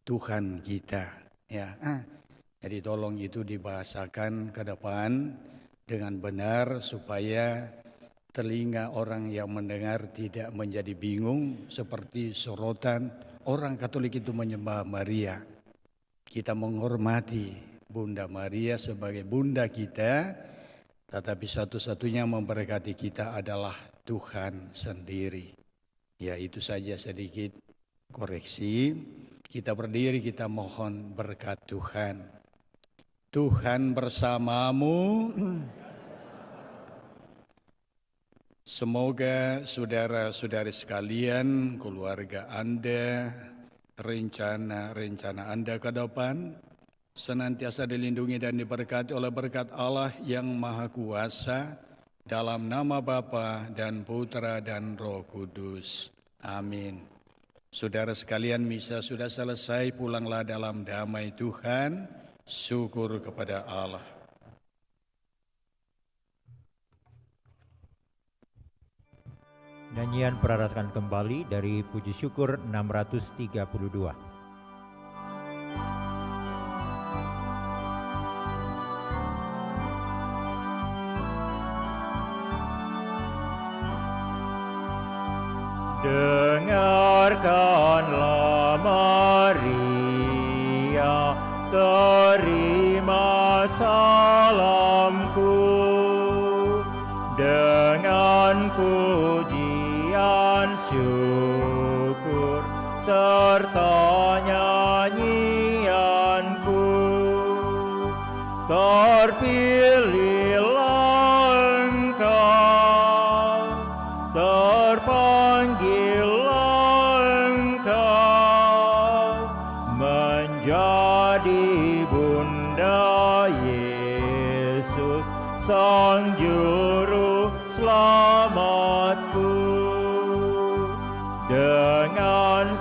Tuhan kita. Ya, jadi tolong itu dibahasakan ke depan dengan benar supaya telinga orang yang mendengar tidak menjadi bingung seperti sorotan orang Katolik itu menyembah Maria. Kita menghormati Bunda Maria sebagai bunda kita, tetapi satu-satunya memberkati kita adalah Tuhan sendiri. Ya, itu saja sedikit koreksi. Kita berdiri, kita mohon berkat Tuhan. Tuhan bersamamu. Semoga saudara-saudari sekalian, keluarga Anda, rencana-rencana Anda ke depan senantiasa dilindungi dan diberkati oleh berkat Allah yang Maha Kuasa, dalam nama Bapa dan Putra dan Roh Kudus. Amin. Saudara sekalian, misa sudah selesai, pulanglah dalam damai Tuhan. Syukur kepada Allah. Nyanyian perarakan kembali dari Puji Syukur 632. Dengarkanlah Maria, terima salamku dengan pujian syukur serta nyanyianku. Terpilihlah engkau, terpanggillah engkau menjadi Bunda Yesus, Sang Juru Selamatku. Dengan